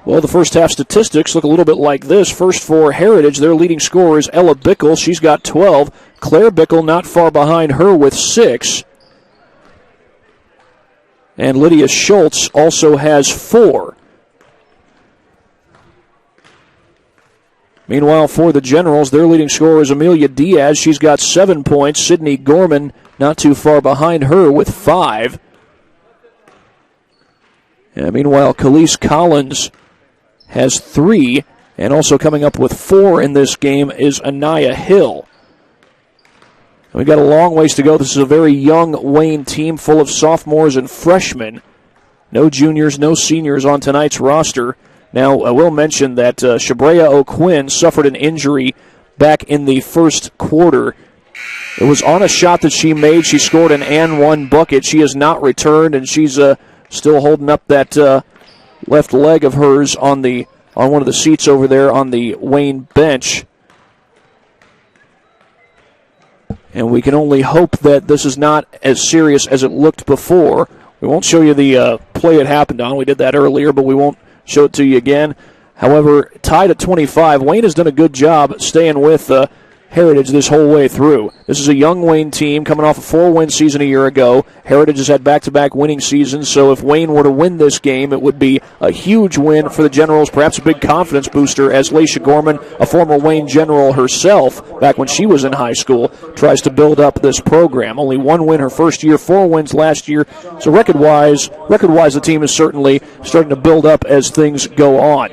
Well, the first half statistics look a little bit like this. First for Heritage, their leading scorer is Ella Bickle. She's got 12. Claire Bickle not far behind her with 6. And Lydia Schultz also has 4. Meanwhile, for the Generals, their leading scorer is Amelia Diaz. She's got 7 points. Sydney Gorman not too far behind her with 5. And meanwhile, Khalees Collins has 3, and also coming up with 4 in this game is Anaya Hill. We've got a long ways to go. This is a very young Wayne team full of sophomores and freshmen. No juniors, no seniors on tonight's roster. Now, I will mention that Shabrea O'Quinn suffered an injury back in the first quarter. It was on a shot that she made. She scored an and one bucket. She has not returned, and she's still holding up that left leg of hers on one of the seats over there on the Wayne bench. And we can only hope that this is not as serious as it looked before. We won't show you the play it happened on. We did that earlier, but we won't show it to you again. However, tied at 25, Wayne has done a good job staying with Heritage this whole way through. This is a young Wayne team coming off a 4-win season a year ago. Heritage has had back-to-back winning seasons, so if Wayne were to win this game, it would be a huge win for the Generals, perhaps a big confidence booster as Laisha Gorman, a former Wayne General herself, back when she was in high school, tries to build up this program. Only 1 win her first year, 4 wins last year, so record-wise, the team is certainly starting to build up as things go on.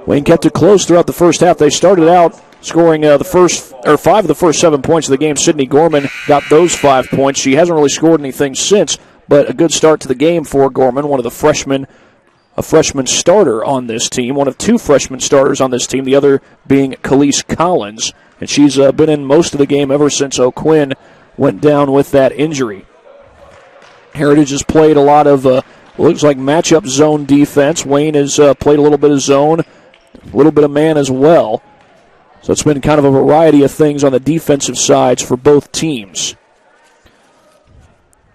Wayne kept it close throughout the first half. They started out scoring 5 of the first 7 points of the game. Sydney Gorman got those 5 points. She hasn't really scored anything since, but a good start to the game for Gorman, one of the freshmen, a freshman starter on this team, one of 2 freshman starters on this team, the other being Khalees Collins, and she's been in most of the game ever since O'Quinn went down with that injury. Heritage has played a lot of, looks like matchup zone defense. Wayne has played a little bit of zone, a little bit of man as well. So it's been kind of a variety of things on the defensive sides for both teams.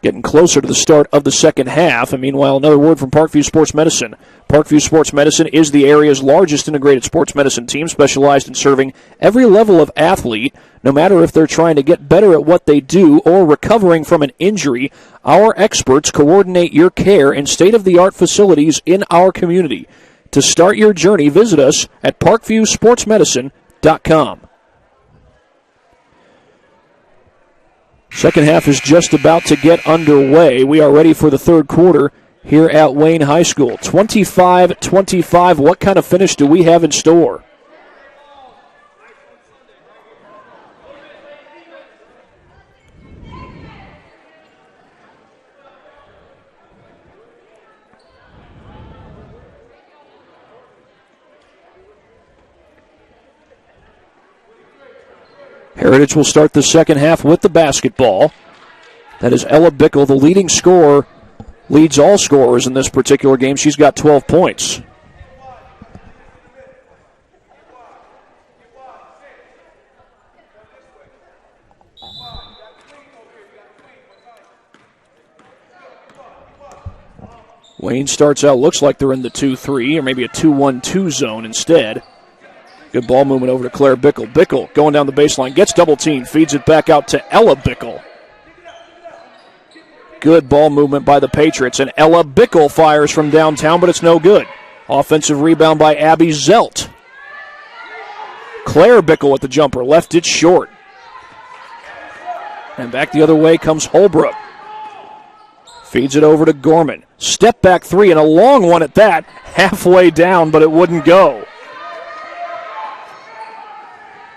Getting closer to the start of the second half. And meanwhile, another word from Parkview Sports Medicine. Parkview Sports Medicine is the area's largest integrated sports medicine team, specialized in serving every level of athlete, no matter if they're trying to get better at what they do or recovering from an injury. Our experts coordinate your care in state-of-the-art facilities in our community. To start your journey, visit us at parkviewsportsmedicine.com. Second half is just about to get underway. We are ready for the third quarter here at Wayne High School. 25-25. What kind of finish do we have in store? Heritage will start the second half with the basketball. That is Ella Bickle, the leading scorer, leads all scorers in this particular game. She's got 12 points. Wayne starts out, looks like they're in the 2-3 or maybe a 2-1-2 zone instead. Good ball movement over to Claire Bickle. Bickle going down the baseline, gets double teamed, feeds it back out to Ella Bickle. Good ball movement by the Patriots, and Ella Bickle fires from downtown, but it's no good. Offensive rebound by Abby Zelt. Claire Bickle with the jumper, left it short. And back the other way comes Holbrook. Feeds it over to Gorman. Step back three, and a long one at that. Halfway down, but it wouldn't go.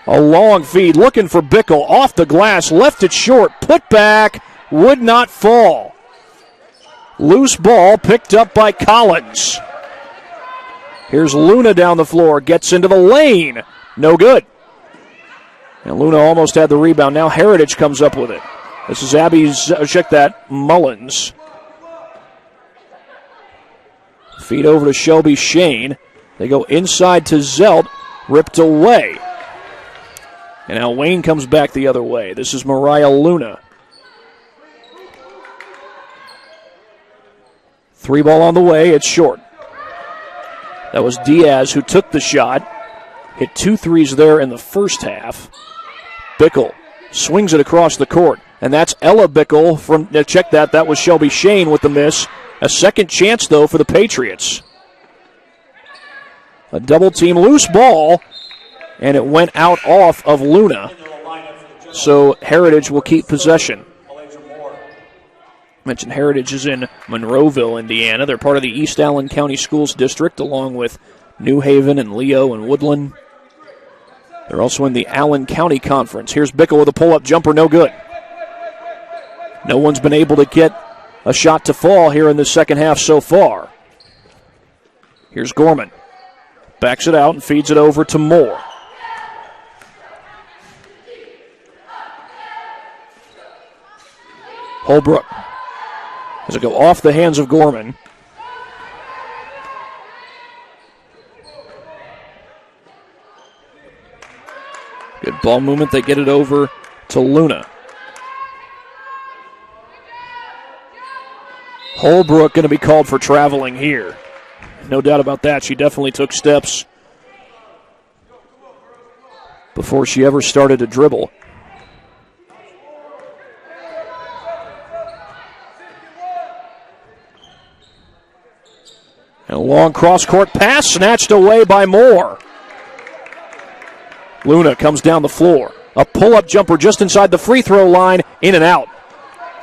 A long feed, looking for Bickle, off the glass, left it short, put back, would not fall. Loose ball picked up by Collins. Here's Luna down the floor, gets into the lane, no good. And Luna almost had the rebound, now Heritage comes up with it. This is Mullins. Feed over to Shelby Shane. They go inside to Zelt, ripped away. And now Wayne comes back the other way. This is Mariah Luna. Three ball on the way. It's short. That was Diaz who took the shot. Hit 2 threes there in the first half. Bickle swings it across the court. And that's Ella Bickle from, check that, that was Shelby Shane with the miss. A second chance, though, for the Patriots. A double team, loose ball. And it went out off of Luna. So Heritage will keep possession. Mentioned Heritage is in Monroeville, Indiana. They're part of the East Allen County Schools District, along with New Haven and Leo and Woodland. They're also in the Allen County Conference. Here's Bickle with a pull-up jumper, no good. No one's been able to get a shot to fall here in the second half so far. Here's Gorman. Backs it out and feeds it over to Moore. Holbrook. Does it go off the hands of Gorman? Good ball movement. They get it over to Luna. Holbrook going to be called for traveling here. No doubt about that. She definitely took steps before she ever started to dribble. And a long cross-court pass snatched away by Moore. Luna comes down the floor. A pull-up jumper just inside the free throw line, in and out.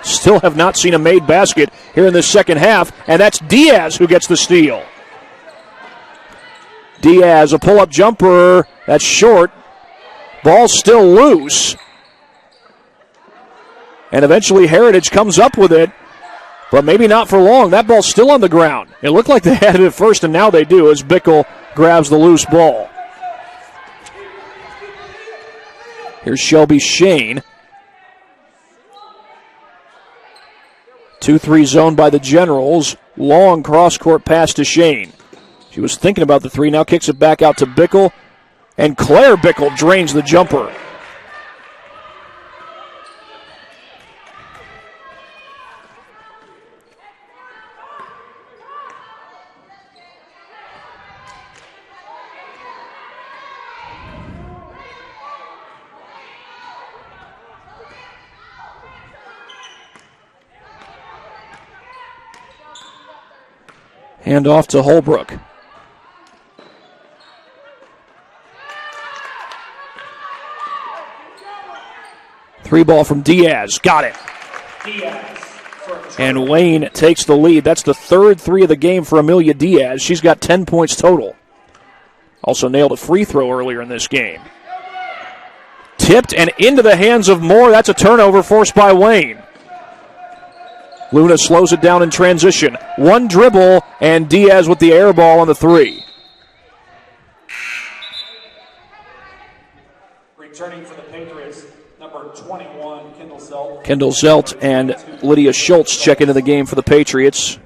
Still have not seen a made basket here in the second half, and that's Diaz who gets the steal. Diaz, a pull-up jumper, that's short. Ball still loose. And eventually Heritage comes up with it, but maybe not for long. That ball's still on the ground. It looked like they had it at first, and now they do as Bickle grabs the loose ball. Here's Shelby Shane. 2-3 zone by the Generals. Long cross-court pass to Shane. She was thinking about the three, now kicks it back out to Bickle. And Claire Bickle drains the jumper. Hand off to Holbrook. Three ball from Diaz. Got it.
Diaz,
And Wayne takes the lead. That's the third three of the game for Amelia Diaz. She's got 10 points total. Also nailed a free throw earlier in this game. Tipped and into the hands of Moore. That's a turnover forced by Wayne. Luna slows it down in transition. One dribble, and Diaz with the air ball on the three.
Returning for the Patriots, number 21, Kendall Zelt.
Kendall Zelt and Lydia Schultz check into the game for the Patriots.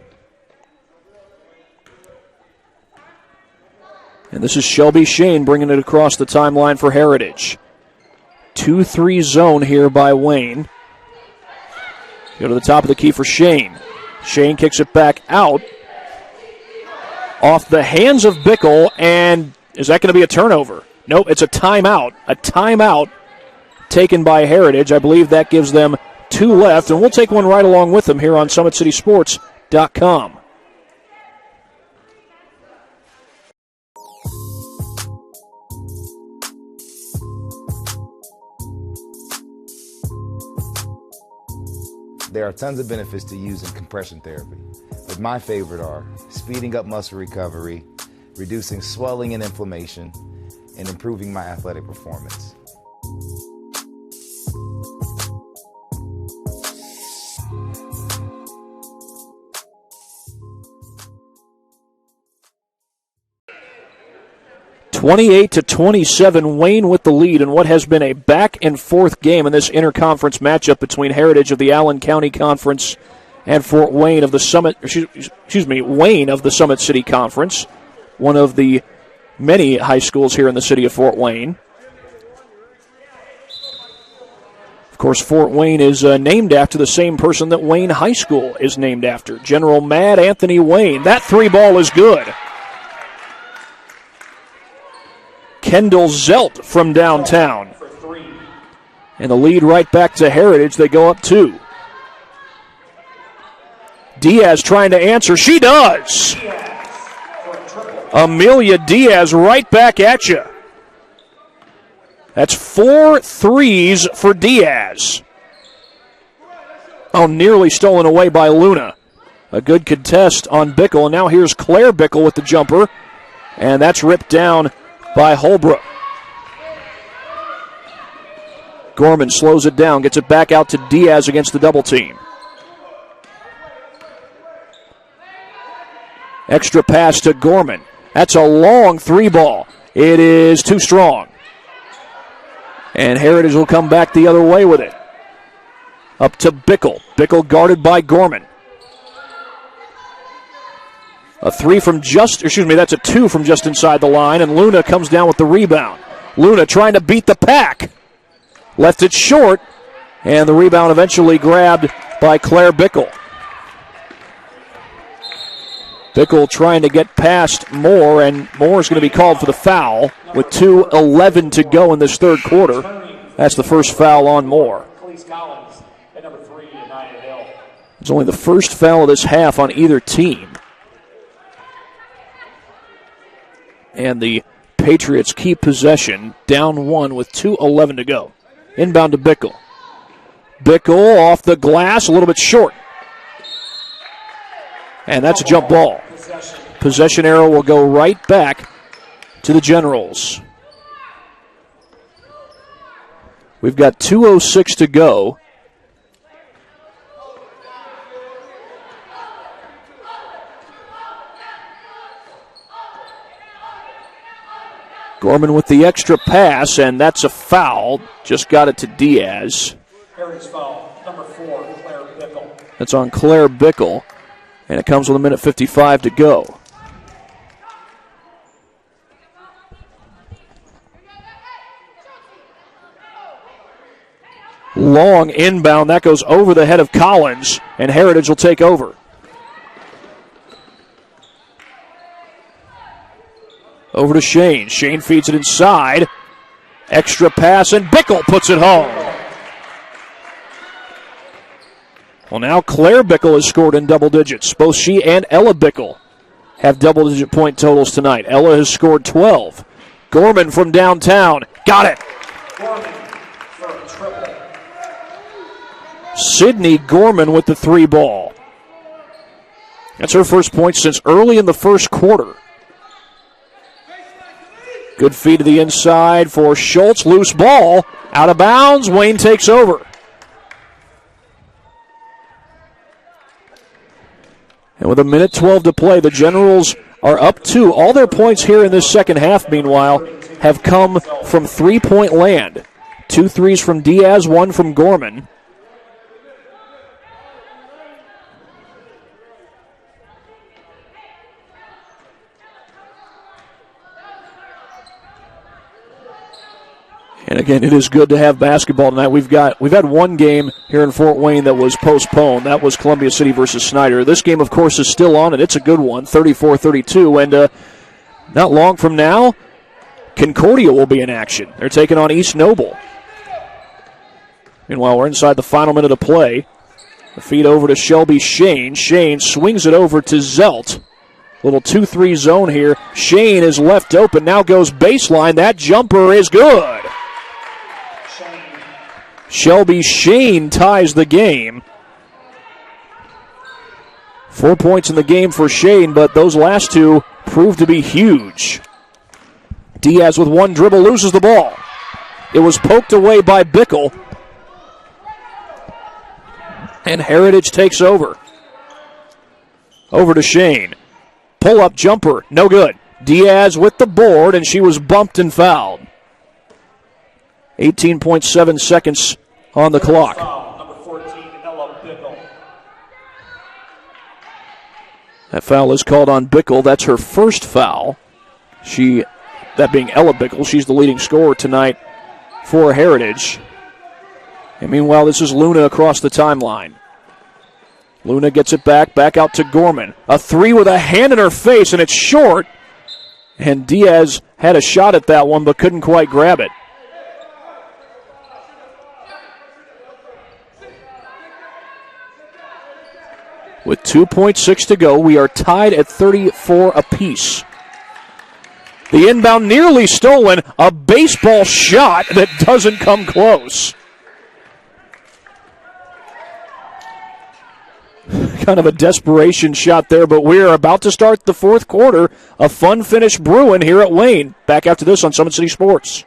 And this is Shelby Shane bringing it across the timeline for Heritage. 2-3 zone here by Wayne. Go to the top of the key for Shane. Shane kicks it back out. Off the hands of Bickle, and is that going to be a turnover? Nope, it's a timeout. A timeout taken by Heritage. I believe that gives them 2 left, and we'll take one right along with them here on SummitCitySports.com.
There are tons of benefits to using compression therapy, but my favorite are speeding up muscle recovery, reducing swelling and inflammation, and improving my athletic performance.
(28-27), Wayne with the lead in what has been a back-and-forth game in this interconference matchup between Heritage of the Allen County Conference and Fort Wayne of the Wayne of the Summit City Conference, one of the many high schools here in the city of Fort Wayne. Of course, Fort Wayne is named after the same person that Wayne High School is named after, General Mad Anthony Wayne. That three ball is good. Kendall Zelt from downtown. And the lead right back to Heritage. They go up 2. Diaz trying to answer. She does. Amelia Diaz right back at you. That's 4 threes for Diaz. Oh, nearly stolen away by Luna. A good contest on Bickle. And now here's Claire Bickle with the jumper. And that's ripped down by Holbrook. Gorman slows it down, gets it back out to Diaz against the double team. Extra pass to Gorman. That's a long 3 ball. It is too strong. And Heritage will come back the other way with it. Up to Bickle. Bickle guarded by Gorman. That's a 2 from just inside the line, and Luna comes down with the rebound. Luna trying to beat the pack. Left it short, and the rebound eventually grabbed by Claire Bickle. Bickle trying to get past Moore, and Moore's going to be called for the foul with 2:11 to go in this third quarter. That's the first foul on Moore. It's only the first foul of this half on either team. And the Patriots keep possession, down 1 with 2:11 to go. Inbound to Bickle. Bickle off the glass, a little bit short. And that's a jump ball. Possession arrow will go right back to the Generals. We've got 2:06 to go. Gorman with the extra pass, and that's a foul. Just got it to Diaz.
Heritage foul, number 4, Claire Bickle.
That's on Claire Bickle, and it comes with 1:55 to go. Long inbound, that goes over the head of Collins, and Heritage will take over. Over to Shane. Shane feeds it inside. Extra pass, and Bickle puts it home. Well, now Claire Bickle has scored in double digits. Both she and Ella Bickle have double-digit point totals tonight. Ella has scored 12. Gorman from downtown. Got it.
Gorman for a triple.
Sydney Gorman with the 3 ball. That's her first point since early in the first quarter. Good feed to the inside for Schultz. Loose ball. Out of bounds. Wayne takes over. And with 1:12 to play, the Generals are up 2. All their points here in this second half, meanwhile, have come from 3-point land. 2 threes from Diaz, 1 from Gorman. And again, it is good to have basketball tonight. We've had one game here in Fort Wayne that was postponed. That was Columbia City versus Snyder. This game, of course, is still on, and it's a good one, 34-32. And not long from now, Concordia will be in action. They're taking on East Noble. Meanwhile, we're inside the final minute of play. The feed over to Shelby Shane. Shane swings it over to Zelt. Little 2-3 zone here. Shane is left open, now goes baseline. That jumper is good. Shelby Shane ties the game. 4 points in the game for Shane, but those last 2 proved to be huge. Diaz with 1 dribble loses the ball. It was poked away by Bickle. And Heritage takes over. Over to Shane. Pull-up jumper, no good. Diaz with the board, and she was bumped and fouled. 18.7 seconds on the clock.
Number 14, Ella Bickle.
That foul is called on Bickle. That's her first foul. That being Ella Bickle, she's the leading scorer tonight for Heritage. And meanwhile, this is Luna across the timeline. Luna gets it back out to Gorman. A 3 with a hand in her face, and it's short. And Diaz had a shot at that one, but couldn't quite grab it. With 2.6 to go, we are tied at 34 apiece. The inbound nearly stolen, a baseball shot that doesn't come close. Kind of a desperation shot there, but we're about to start the fourth quarter. A fun finish brewing here at Wayne. Back after this on Summit City Sports.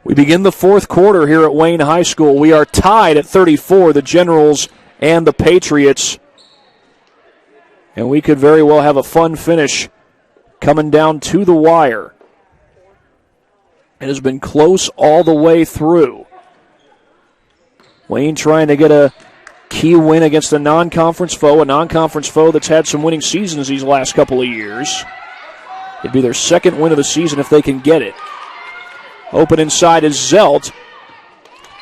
We begin the fourth quarter here at Wayne High School. We are tied at 34, the Generals and the Patriots. And we could very well have a fun finish coming down to the wire. It has been close all the way through. Wayne trying to get a key win against a non-conference foe that's had some winning seasons these last couple of years. It'd be their second win of the season if they can get it. Open inside is Zelt.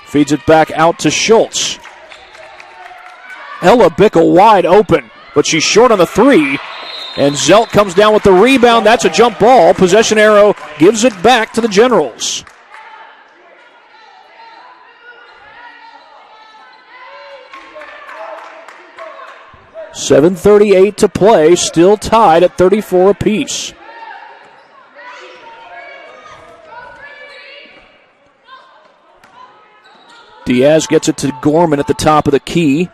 Feeds it back out to Schultz. Ella Bickle wide open, but she's short on the 3. And Zelt comes down with the rebound. That's a jump ball. Possession arrow gives it back to the Generals. .738 to play, still tied at 34 apiece. Diaz gets it to Gorman at the top of the key.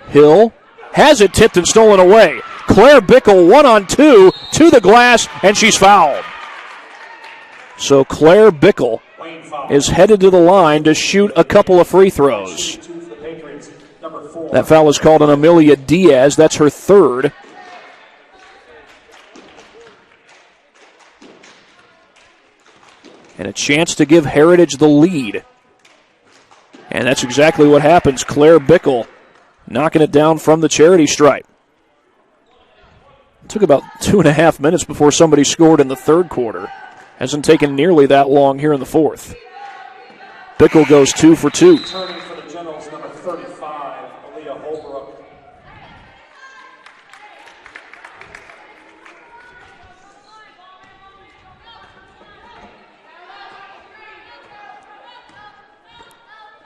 Hill has it tipped and stolen away. Claire Bickle 1-on-2 to the glass, and she's fouled. So Claire Bickle is headed to the line to shoot a couple of free throws. That foul is called on Amelia Diaz. That's her third. And a chance to give Heritage the lead. And that's exactly what happens. Claire Bickle knocking it down from the charity stripe. It took about 2.5 minutes before somebody scored in the third quarter. Hasn't taken nearly that long here in the fourth. Bickle goes 2 for 2.
Turning for the Generals, number 35, Aaliyah Holbrook.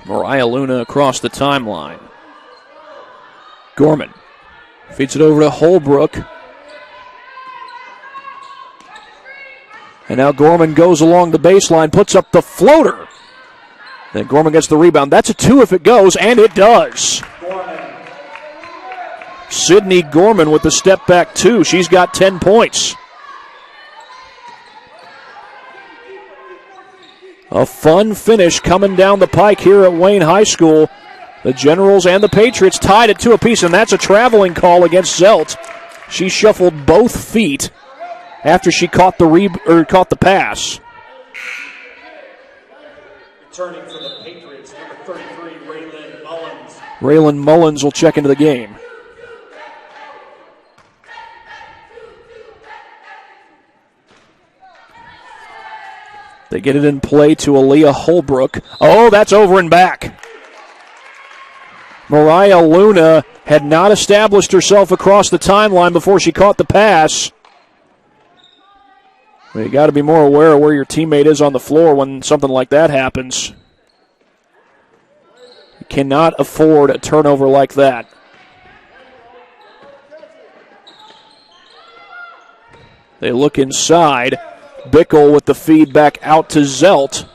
Mariah Luna across the timeline. Gorman feeds it over to Holbrook. And now Gorman goes along the baseline, puts up the floater. Then Gorman gets the rebound. That's a 2 if it goes, and it does. Sydney Gorman with the step back 2. She's got 10 points. A fun finish coming down the pike here at Wayne High School. The Generals and the Patriots tied at 2 apiece, and that's a traveling call against Zelt. She shuffled both feet after she caught the pass.
Returning for the Patriots, number 33, Raylan Mullins.
Raylan Mullins will check into the game. They get it in play to Aaliyah Holbrook. Oh, that's over and back. Mariah Luna had not established herself across the timeline before she caught the pass. You got to be more aware of where your teammate is on the floor when something like that happens. You cannot afford a turnover like that. They look inside. Bickle with the feed back out to Zelt.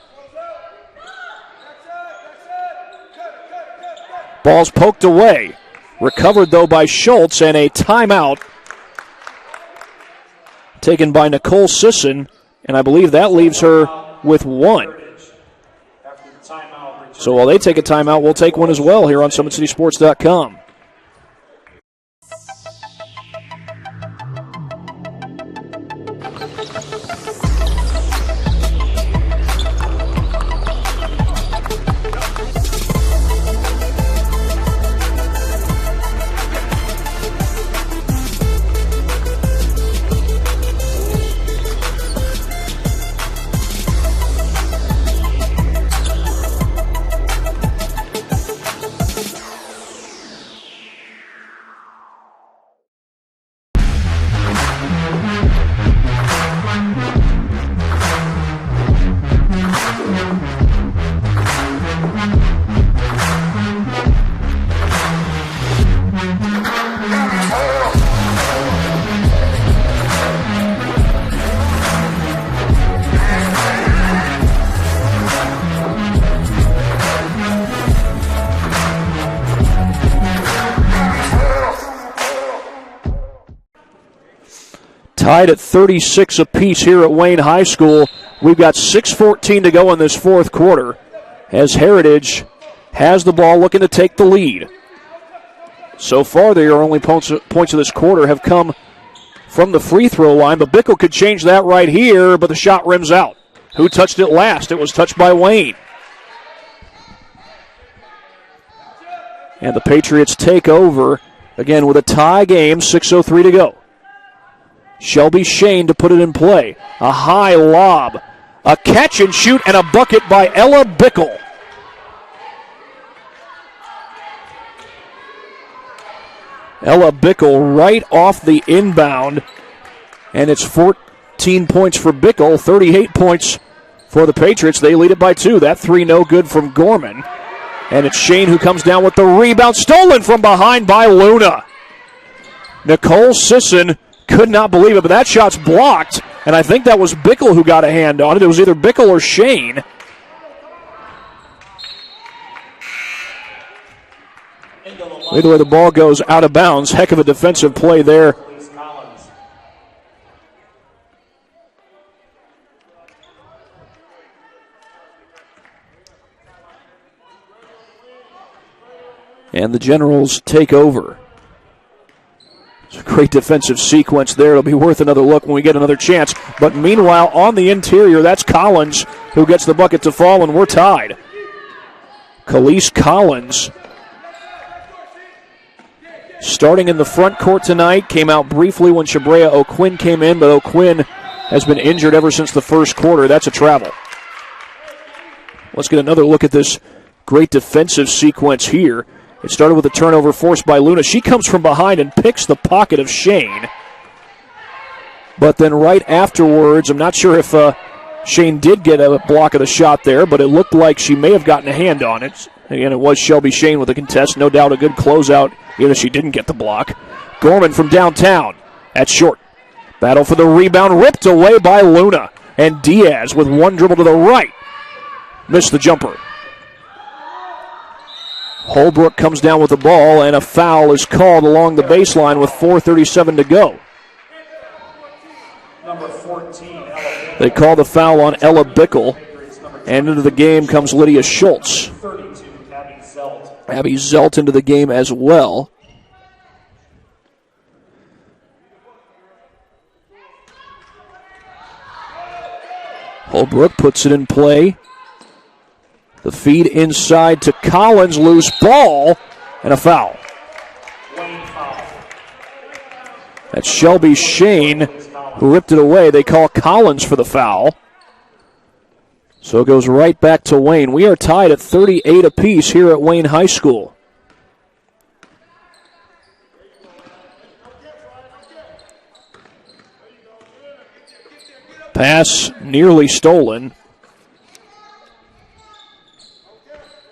Ball's poked away. Recovered, though, by Schultz, and a timeout taken by Nicole Sisson, and I believe that leaves her with 1. So while they take a timeout, we'll take one as well here on SummitCitySports.com. Tied at 36 apiece here at Wayne High School. We've got 6:14 to go in this fourth quarter as Heritage has the ball looking to take the lead. So far, their only points of this quarter have come from the free throw line, but Bickle could change that right here, but the shot rims out. Who touched it last? It was touched by Wayne. And the Patriots take over, again with a tie game, 6:03 to go. Shelby Shane to put it in play. A high lob. A catch and shoot and a bucket by Ella Bickle. Ella Bickle right off the inbound. And it's 14 points for Bickle, 38 points for the Patriots. They lead it by 2. That 3 no good from Gorman. And it's Shane who comes down with the rebound. Stolen from behind by Luna. Nicole Sisson could not believe it, but that shot's blocked, and I think that was Bickle who got a hand on it. It was either Bickle or Shane. Either way, the ball goes out of bounds. Heck of a defensive play there. And the Generals take over. It's a great defensive sequence there. It'll be worth another look when we get another chance. But meanwhile, on the interior, that's Collins who gets the bucket to fall, and we're tied. Khalees Collins, starting in the front court tonight, came out briefly when Shabrea O'Quinn came in, but O'Quinn has been injured ever since the first quarter. That's a travel. Let's get another look at this great defensive sequence here. It started with a turnover forced by Luna. She comes from behind and picks the pocket of Shane. But then right afterwards, I'm not sure if Shane did get a block of the shot there, but it looked like she may have gotten a hand on it. Again, it was Shelby Shane with the contest. No doubt a good closeout, even if she didn't get the block. Gorman from downtown. That's short. Battle for the rebound, ripped away by Luna. And Diaz with one dribble to the right. Missed the jumper. Holbrook comes down with the ball, and a foul is called along the baseline with 4:37 to go.
Number 14,
They call the foul on Ella Bickle, and into the game comes Lydia Schultz.
32, Abby Zelt.
Abby Zelt into the game as well. Holbrook puts it in play. The feed inside to Collins, loose ball, and a foul. That's Shelby Shane who ripped it away. They call Collins for the foul. So it goes right back to Wayne. We are tied at 38 apiece here at Wayne High School. Pass nearly stolen.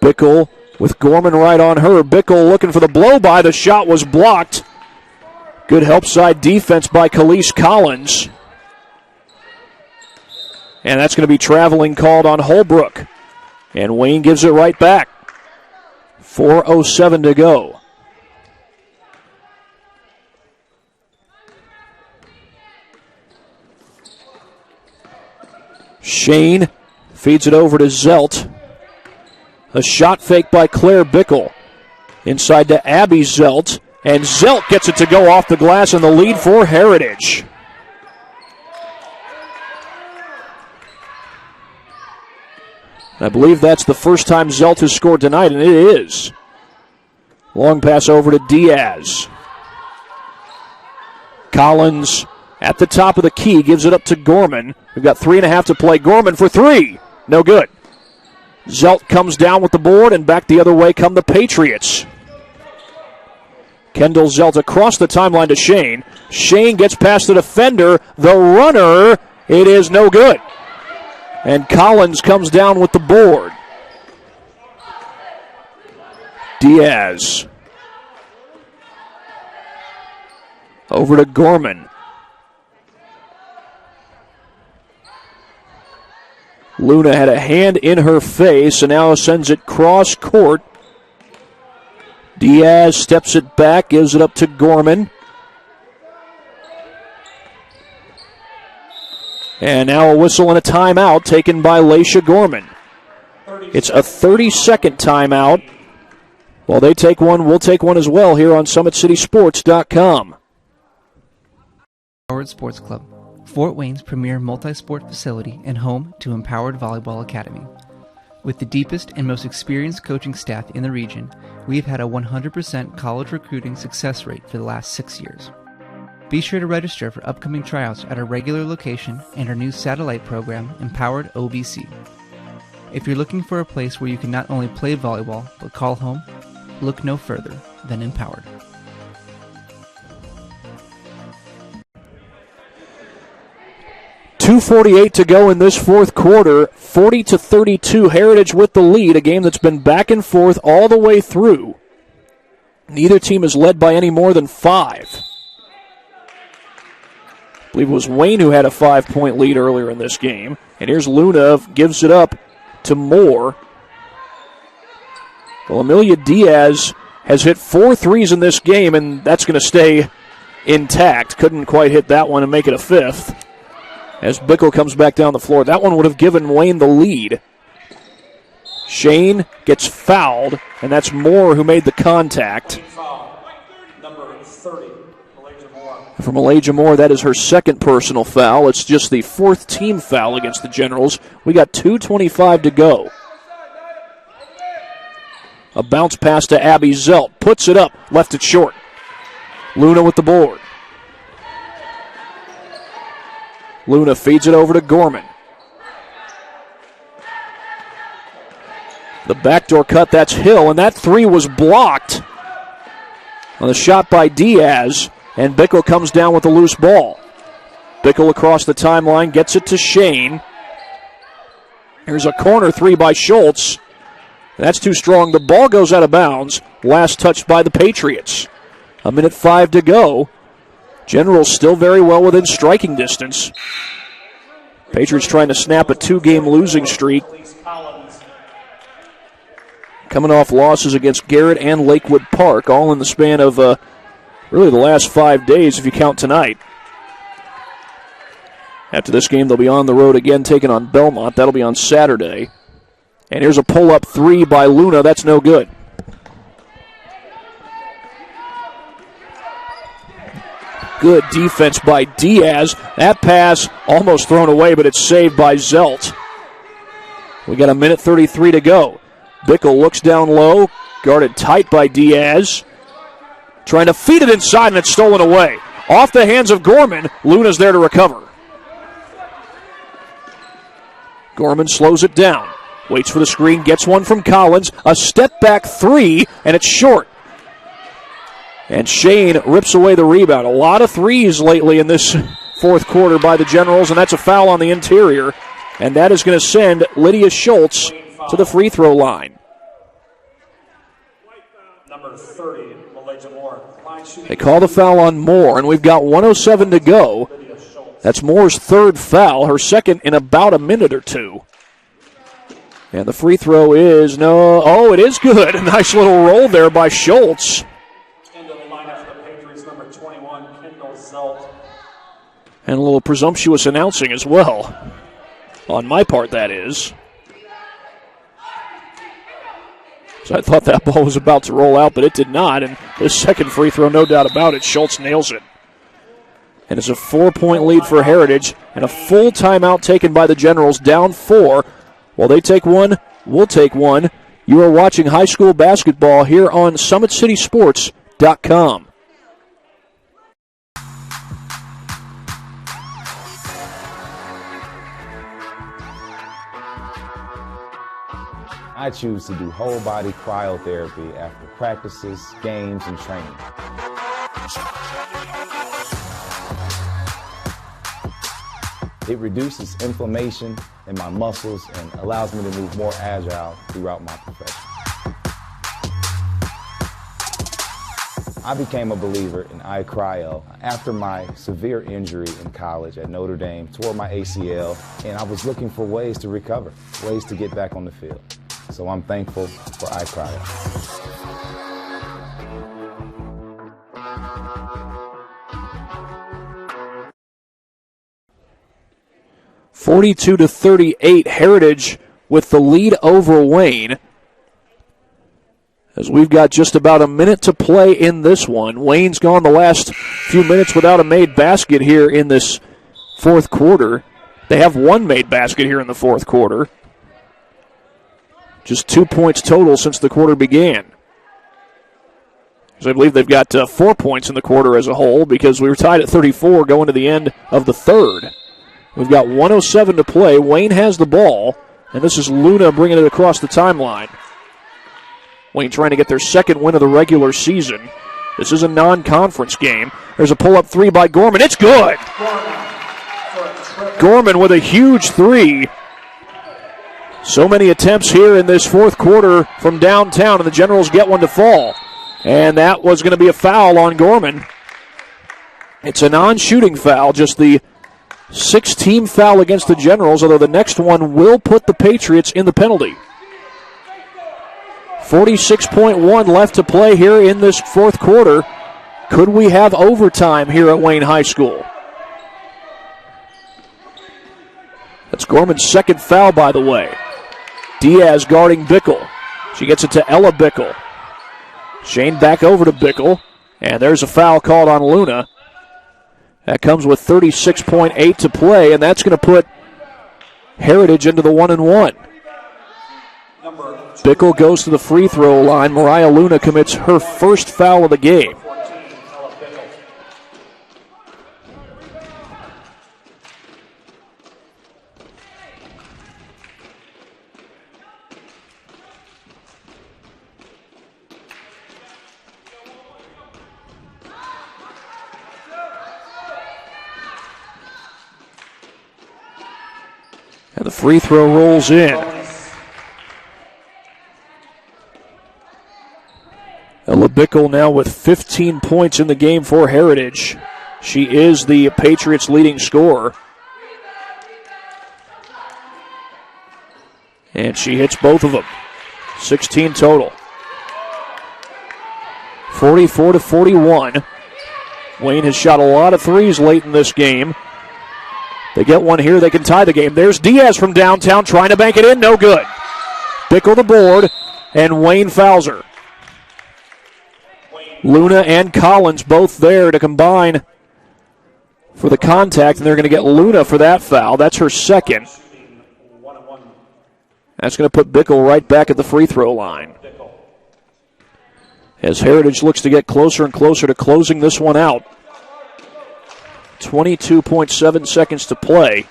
Bickle with Gorman right on her. Bickle looking for the blow-by. The shot was blocked. Good help side defense by Khalees Collins. And that's going to be traveling called on Holbrook. And Wayne gives it right back. 4:07 to go. Shane feeds it over to Zelt. A shot fake by Claire Bickle. Inside to Abby Zelt. And Zelt gets it to go off the glass in the lead for Heritage. I believe that's the first time Zelt has scored tonight, and it is. Long pass over to Diaz. Collins at the top of the key gives it up to Gorman. We've got 3.5 to play. Gorman for three. No good. Zelt comes down with the board, and back the other way come the Patriots. Kendall Zelt across the timeline to Shane. Shane gets past the defender. The runner, it is no good. And Collins comes down with the board. Diaz. Over to Gorman. Luna had a hand in her face and now sends it cross court. Diaz steps it back, gives it up to Gorman. And now a whistle and a timeout taken by Laisha Gorman. It's a 30-second timeout. While they take one, we'll take one as well here on SummitCitySports.com.
Empowered Sports Club, Fort Wayne's premier multi-sport facility and home to Empowered Volleyball Academy. With the deepest and most experienced coaching staff in the region, we've had a 100% college recruiting success rate for the last 6 years. Be sure to register for upcoming tryouts at our regular location and our new satellite program, Empowered OVC. If you're looking for a place where you can not only play volleyball, but call home, look no further than Empowered.
.248 to go in this fourth quarter. 40-32, Heritage with the lead. A game that's been back and forth all the way through. Neither team is led by any more than 5. I believe it was Wayne who had a 5-point lead earlier in this game. And here's Luna, gives it up to Moore. Well, Amelia Diaz has hit 4 threes in this game, and that's going to stay intact. Couldn't quite hit that one and make it a 5th. As Bickle comes back down the floor. That one would have given Wayne the lead. Shane gets fouled, and that's Moore who made the contact.
Number 30, Malaysia Moore.
For Malaysia Moore, that is her second personal foul. It's just the fourth team foul against the Generals. We got 2:25 to go. A bounce pass to Abby Zelt. Puts it up, left it short. Luna with the board. Luna feeds it over to Gorman. The backdoor cut, that's Hill, and that three was blocked on the shot by Diaz, and Bickle comes down with the loose ball. Bickle across the timeline, gets it to Shane. Here's a corner three by Schultz. That's too strong. The ball goes out of bounds. Last touched by the Patriots. 1:05 to go. Generals still very well within striking distance. Patriots trying to snap a 2-game losing streak. Coming off losses against Garrett and Lakewood Park, all in the span of really the last 5 days if you count tonight. After this game, they'll be on the road again, taking on Belmont. That'll be on Saturday. And here's a pull-up three by Luna. That's no good. Good defense by Diaz. That pass almost thrown away, but it's saved by Zelt. We got 1:33 to go. Bickle looks down low, guarded tight by Diaz. Trying to feed it inside, and it's stolen away. Off the hands of Gorman. Luna's there to recover. Gorman slows it down. Waits for the screen, gets one from Collins. A step-back three, and it's short. And Shane rips away the rebound. A lot of threes lately in this fourth quarter by the Generals, and that's a foul on the interior. And that is going to send Lydia Schultz to the free throw line.
Number 30, Malaysia Moore.
They call the foul on Moore, and we've got 1:07 to go. That's Moore's third foul, her second in about a minute or two. And the free throw is it is good. A nice little roll there by Schultz.
Into the lineup for the Patriots, number 21, Kendall Zelt.
And a little presumptuous announcing as well. On my part, that is. So I thought that ball was about to roll out, but it did not. And this second free throw, no doubt about it, Schultz nails it. And it's a 4-point lead for Heritage, and a full timeout taken by the Generals, down 4. While they take one, we'll take one. You are watching high school basketball here on SummitCitySports.com.
I choose to do whole body cryotherapy after practices, games, and training. It reduces inflammation in my muscles and allows me to move more agile throughout my profession. I became a believer in iCryo after my severe injury in college at Notre Dame, tore my ACL, and I was looking for ways to recover, ways to get back on the field. So I'm thankful for iCryo.
42-38, Heritage with the lead over Wayne. As we've got just about a minute to play in this one. Wayne's gone the last few minutes without a made basket here in this fourth quarter. They have one made basket here in the fourth quarter. Just 2 points total since the quarter began. So I believe they've got 4 points in the quarter as a whole because we were tied at 34 going to the end of the third. We've got 1:07 to play. Wayne has the ball, and this is Luna bringing it across the timeline. Wayne trying to get their second win of the regular season. This is a non-conference game. There's a pull-up three by Gorman. It's good! Gorman with a huge three. So many attempts here in this fourth quarter from downtown, and the Generals get one to fall. And that was going to be a foul on Gorman. It's a non-shooting foul, just the sixth-team foul against the Generals, although the next one will put the Patriots in the penalty. 46.1 left to play here in this fourth quarter. Could we have overtime here at Wayne High School? That's Gorman's second foul, by the way. Diaz guarding Bickle. She gets it to Ella Bickle. Shane back over to Bickle, and there's a foul called on Luna. That comes with 36.8 to play, and that's going to put Heritage into the 1-1. Bickle goes to the free throw line. Mariah Luna commits her first foul of the game. And the free throw rolls in. Ella Bickle now with 15 points in the game for Heritage. She is the Patriots' leading scorer. And she hits both of them. 16 total. 44-41. Wayne has shot a lot of threes late in this game. They get one here, they can tie the game. There's Diaz from downtown trying to bank it in, no good. Bickle the board, and Wayne fouls her. Luna and Collins both there to combine for the contact, and they're going to get Luna for that foul. That's her second. That's going to put Bickle right back at the free throw line. As Heritage looks to get closer and closer to closing this one out. 22.7 seconds to play.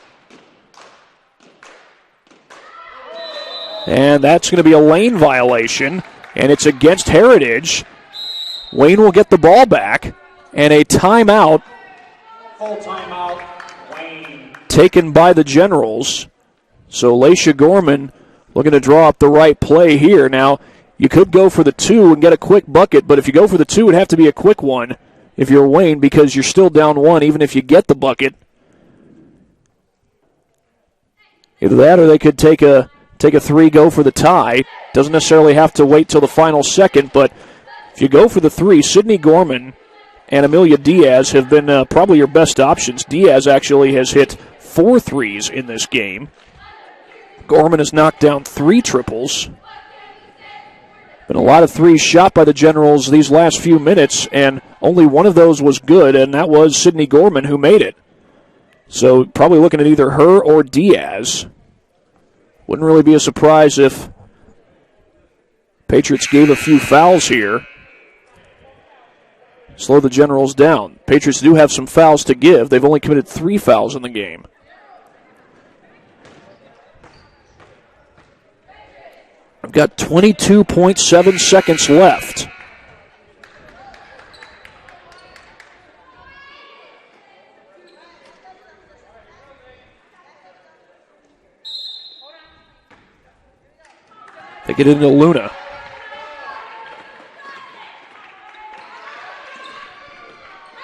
And that's going to be a lane violation, and it's against Heritage. Wayne will get the ball back, and a timeout,
Full timeout, Wayne.
Taken by the Generals. So Laisha Gorman looking to draw up the right play here. Now, you could go for the two and get a quick bucket, but if you go for the two, it'd have to be a quick one if you're Wayne, because you're still down one even if you get the bucket. Either that or they could take a three, go for the tie. Doesn't necessarily have to wait till the final second, but if you go for the three, Sydney Gorman and Amelia Diaz have been probably your best options. Diaz actually has hit 4 threes in this game. Gorman has knocked down 3 triples. Been a lot of threes shot by the Generals these last few minutes, and only one of those was good, and that was Sydney Gorman who made it. So probably looking at either her or Diaz. Wouldn't really be a surprise if Patriots gave a few fouls here. Slow the Generals down. Patriots do have some fouls to give. They've only committed 3 fouls in the game. I've got 22.7 seconds left. They get into Luna.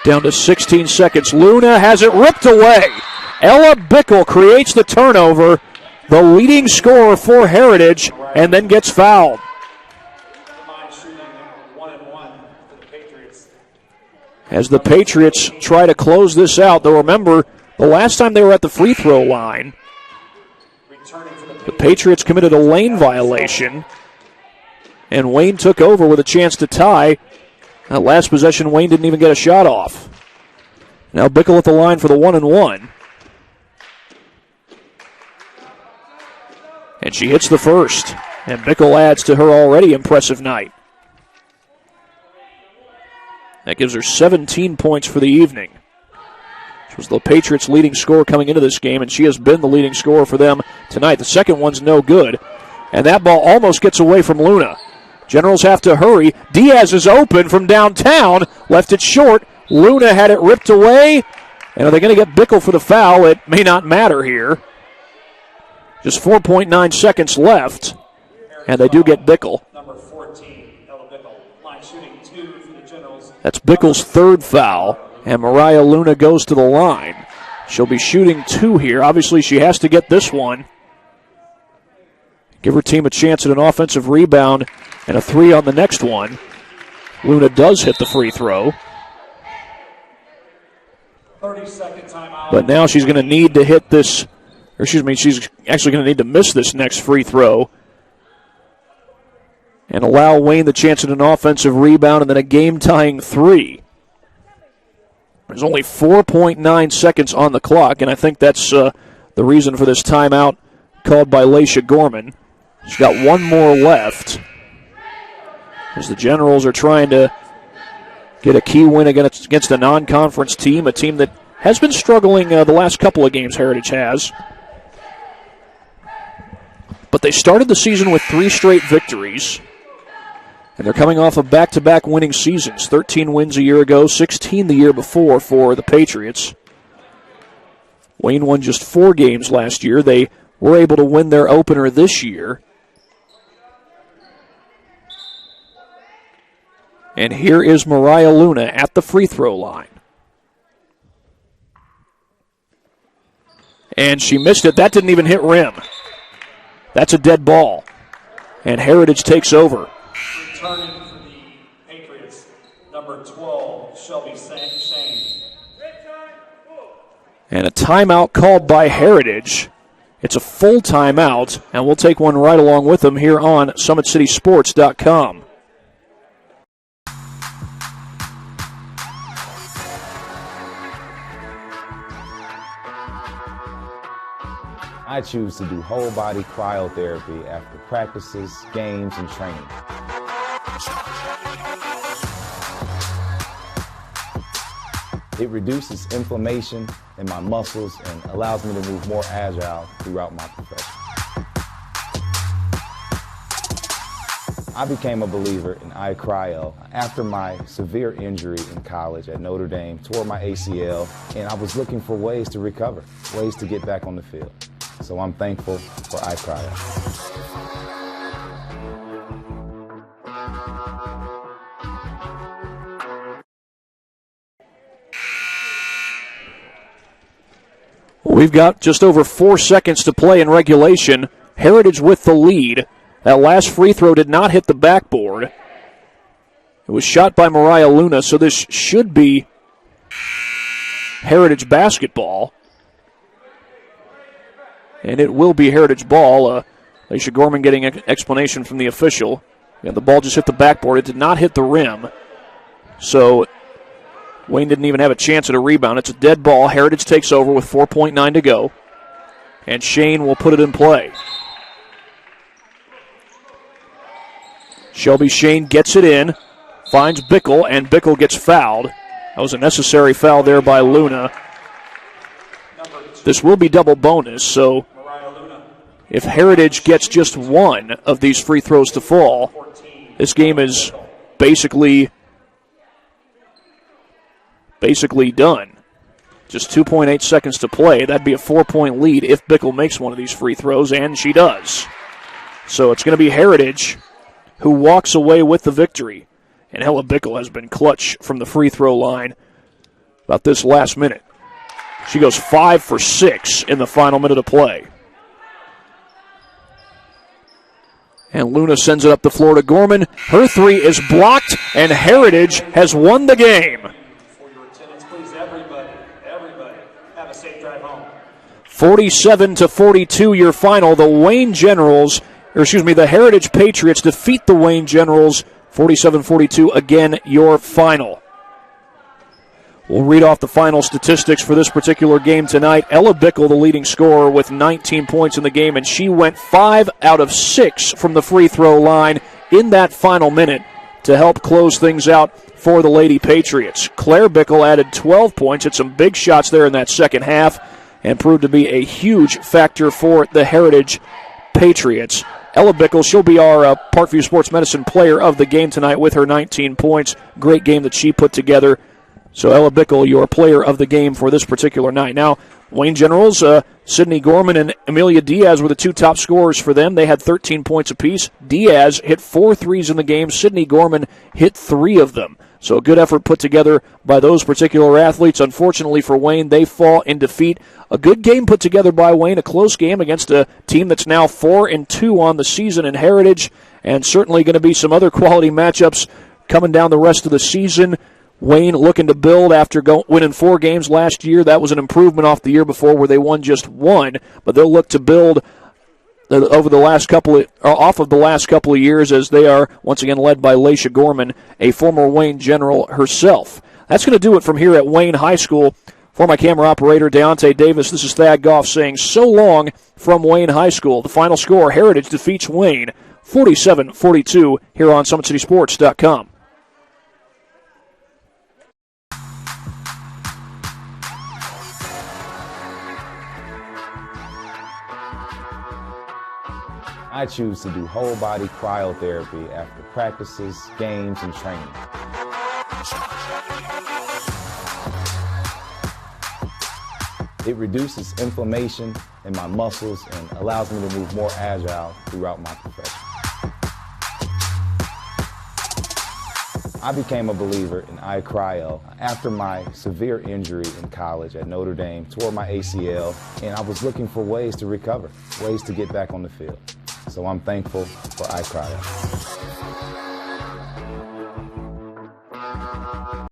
Down to 16 seconds. Luna has it ripped away. Ella Bickle creates the turnover, the leading scorer for Heritage, and then gets fouled. As the Patriots try to close this out, though remember, the last time they were at the free throw line, the Patriots committed a lane violation, and Wayne took over with a chance to tie. That last possession, Wayne didn't even get a shot off. Now Bickle at the line for the 1-1. And she hits the first. And Bickle adds to her already impressive night. That gives her 17 points for the evening. She was the Patriots' leading scorer coming into this game, and she has been the leading scorer for them tonight. The second one's no good. And that ball almost gets away from Luna. Generals have to hurry. Diaz is open from downtown. Left it short. Luna had it ripped away. And are they going to get Bickle for the foul? It may not matter here. Just 4.9 seconds left. And they do get Bickle.
Number 14, Ella Bickle. Line shooting 2 for the Generals.
That's Bickle's third foul. And Mariah Luna goes to the line. She'll be shooting 2 here. Obviously, she has to get this one. Give her team a chance at an offensive rebound and a 3 on the next one. Luna does hit the free throw.
30-second timeout.
But now she's going to need to hit this, or excuse me, she's actually going to need to miss this next free throw and allow Wayne the chance at an offensive rebound and then a game-tying three. There's only 4.9 seconds on the clock, and I think that's the reason for this timeout called by Laisha Gorman. She's got one more left as the Generals are trying to get a key win against a non-conference team, a team that has been struggling the last couple of games, Heritage has. But they started the season with 3 straight victories, and they're coming off of back-to-back winning seasons, 13 wins a year ago, 16 the year before for the Patriots. Wayne won just 4 games last year. They were able to win their opener this year. And here is Mariah Luna at the free throw line. And she missed it. That didn't even hit rim. That's a dead ball. And Heritage takes over.
Returning for the Patriots, number 12, Shelby Shane.
And a timeout called by Heritage. It's a full timeout, and we'll take one right along with them here on SummitCitySports.com.
I choose to do whole body cryotherapy after practices, games, and training. It reduces inflammation in my muscles and allows me to move more agile throughout my profession. I became a believer in iCryo after my severe injury in college at Notre Dame, tore my ACL, and I was looking for ways to recover, ways to get back on the field. So I'm thankful for iCryo.
We've got just over 4 seconds to play in regulation. Heritage with the lead. That last free throw did not hit the backboard. It was shot by Mariah Luna, so this should be Heritage basketball. And it will be Heritage ball. Laisha Gorman getting an explanation from the official. Yeah, the ball just hit the backboard. It did not hit the rim. So Wayne didn't even have a chance at a rebound. It's a dead ball. Heritage takes over with 4.9 to go. And Shane will put it in play. Shelby Shane gets it in, finds Bickle, and Bickle gets fouled. That was a necessary foul there by Luna. This will be double bonus, so if Heritage gets just one of these free throws to fall, this game is basically done. Just 2.8 seconds to play. That'd be a 4-point lead if Bickle makes one of these free throws, and she does. So it's going to be Heritage who walks away with the victory. And Hella Bickle has been clutch from the free throw line about this last minute. She goes 5 for 6 in the final minute of play. And Luna sends it up the floor to Gorman. Her three is blocked, and Heritage has won the game.
For your attendance, please, everybody, have a safe drive home.
47-42 your final. The Heritage Patriots defeat the Wayne Generals 47-42. Again, your final. We'll read off the final statistics for this particular game tonight. Ella Bickle, the leading scorer, with 19 points in the game, and she went 5 out of 6 from the free throw line in that final minute to help close things out for the Lady Patriots. Claire Bickle added 12 points, had some big shots there in that second half, and proved to be a huge factor for the Heritage Patriots. Ella Bickle, she'll be our Parkview Sports Medicine player of the game tonight with her 19 points. Great game that she put together. So Ella Bickle, your player of the game for this particular night. Now, Wayne Generals, Sydney Gorman and Amelia Diaz were the two top scorers for them. They had 13 points apiece. Diaz hit 4 threes in the game. Sydney Gorman hit 3 of them. So a good effort put together by those particular athletes. Unfortunately for Wayne, they fall in defeat. A good game put together by Wayne, a close game against a team that's now 4-2 on the season in Heritage, and certainly going to be some other quality matchups coming down the rest of the season. Wayne looking to build after winning 4 games last year. That was an improvement off the year before where they won just 1, but they'll look to build over the last off of the last couple of years, as they are once again led by Laisha Gorman, a former Wayne General herself. That's going to do it from here at Wayne High School. For my camera operator, Deontay Davis, this is Thad Goff saying so long from Wayne High School. The final score, Heritage defeats Wayne 47-42 here on SummitCitySports.com.
I choose to do whole body cryotherapy after practices, games, and training. It reduces inflammation in my muscles and allows me to move more agile throughout my profession. I became a believer in iCryo after my severe injury in college at Notre Dame, tore my ACL, and I was looking for ways to recover, ways to get back on the field. So I'm thankful for iCryo.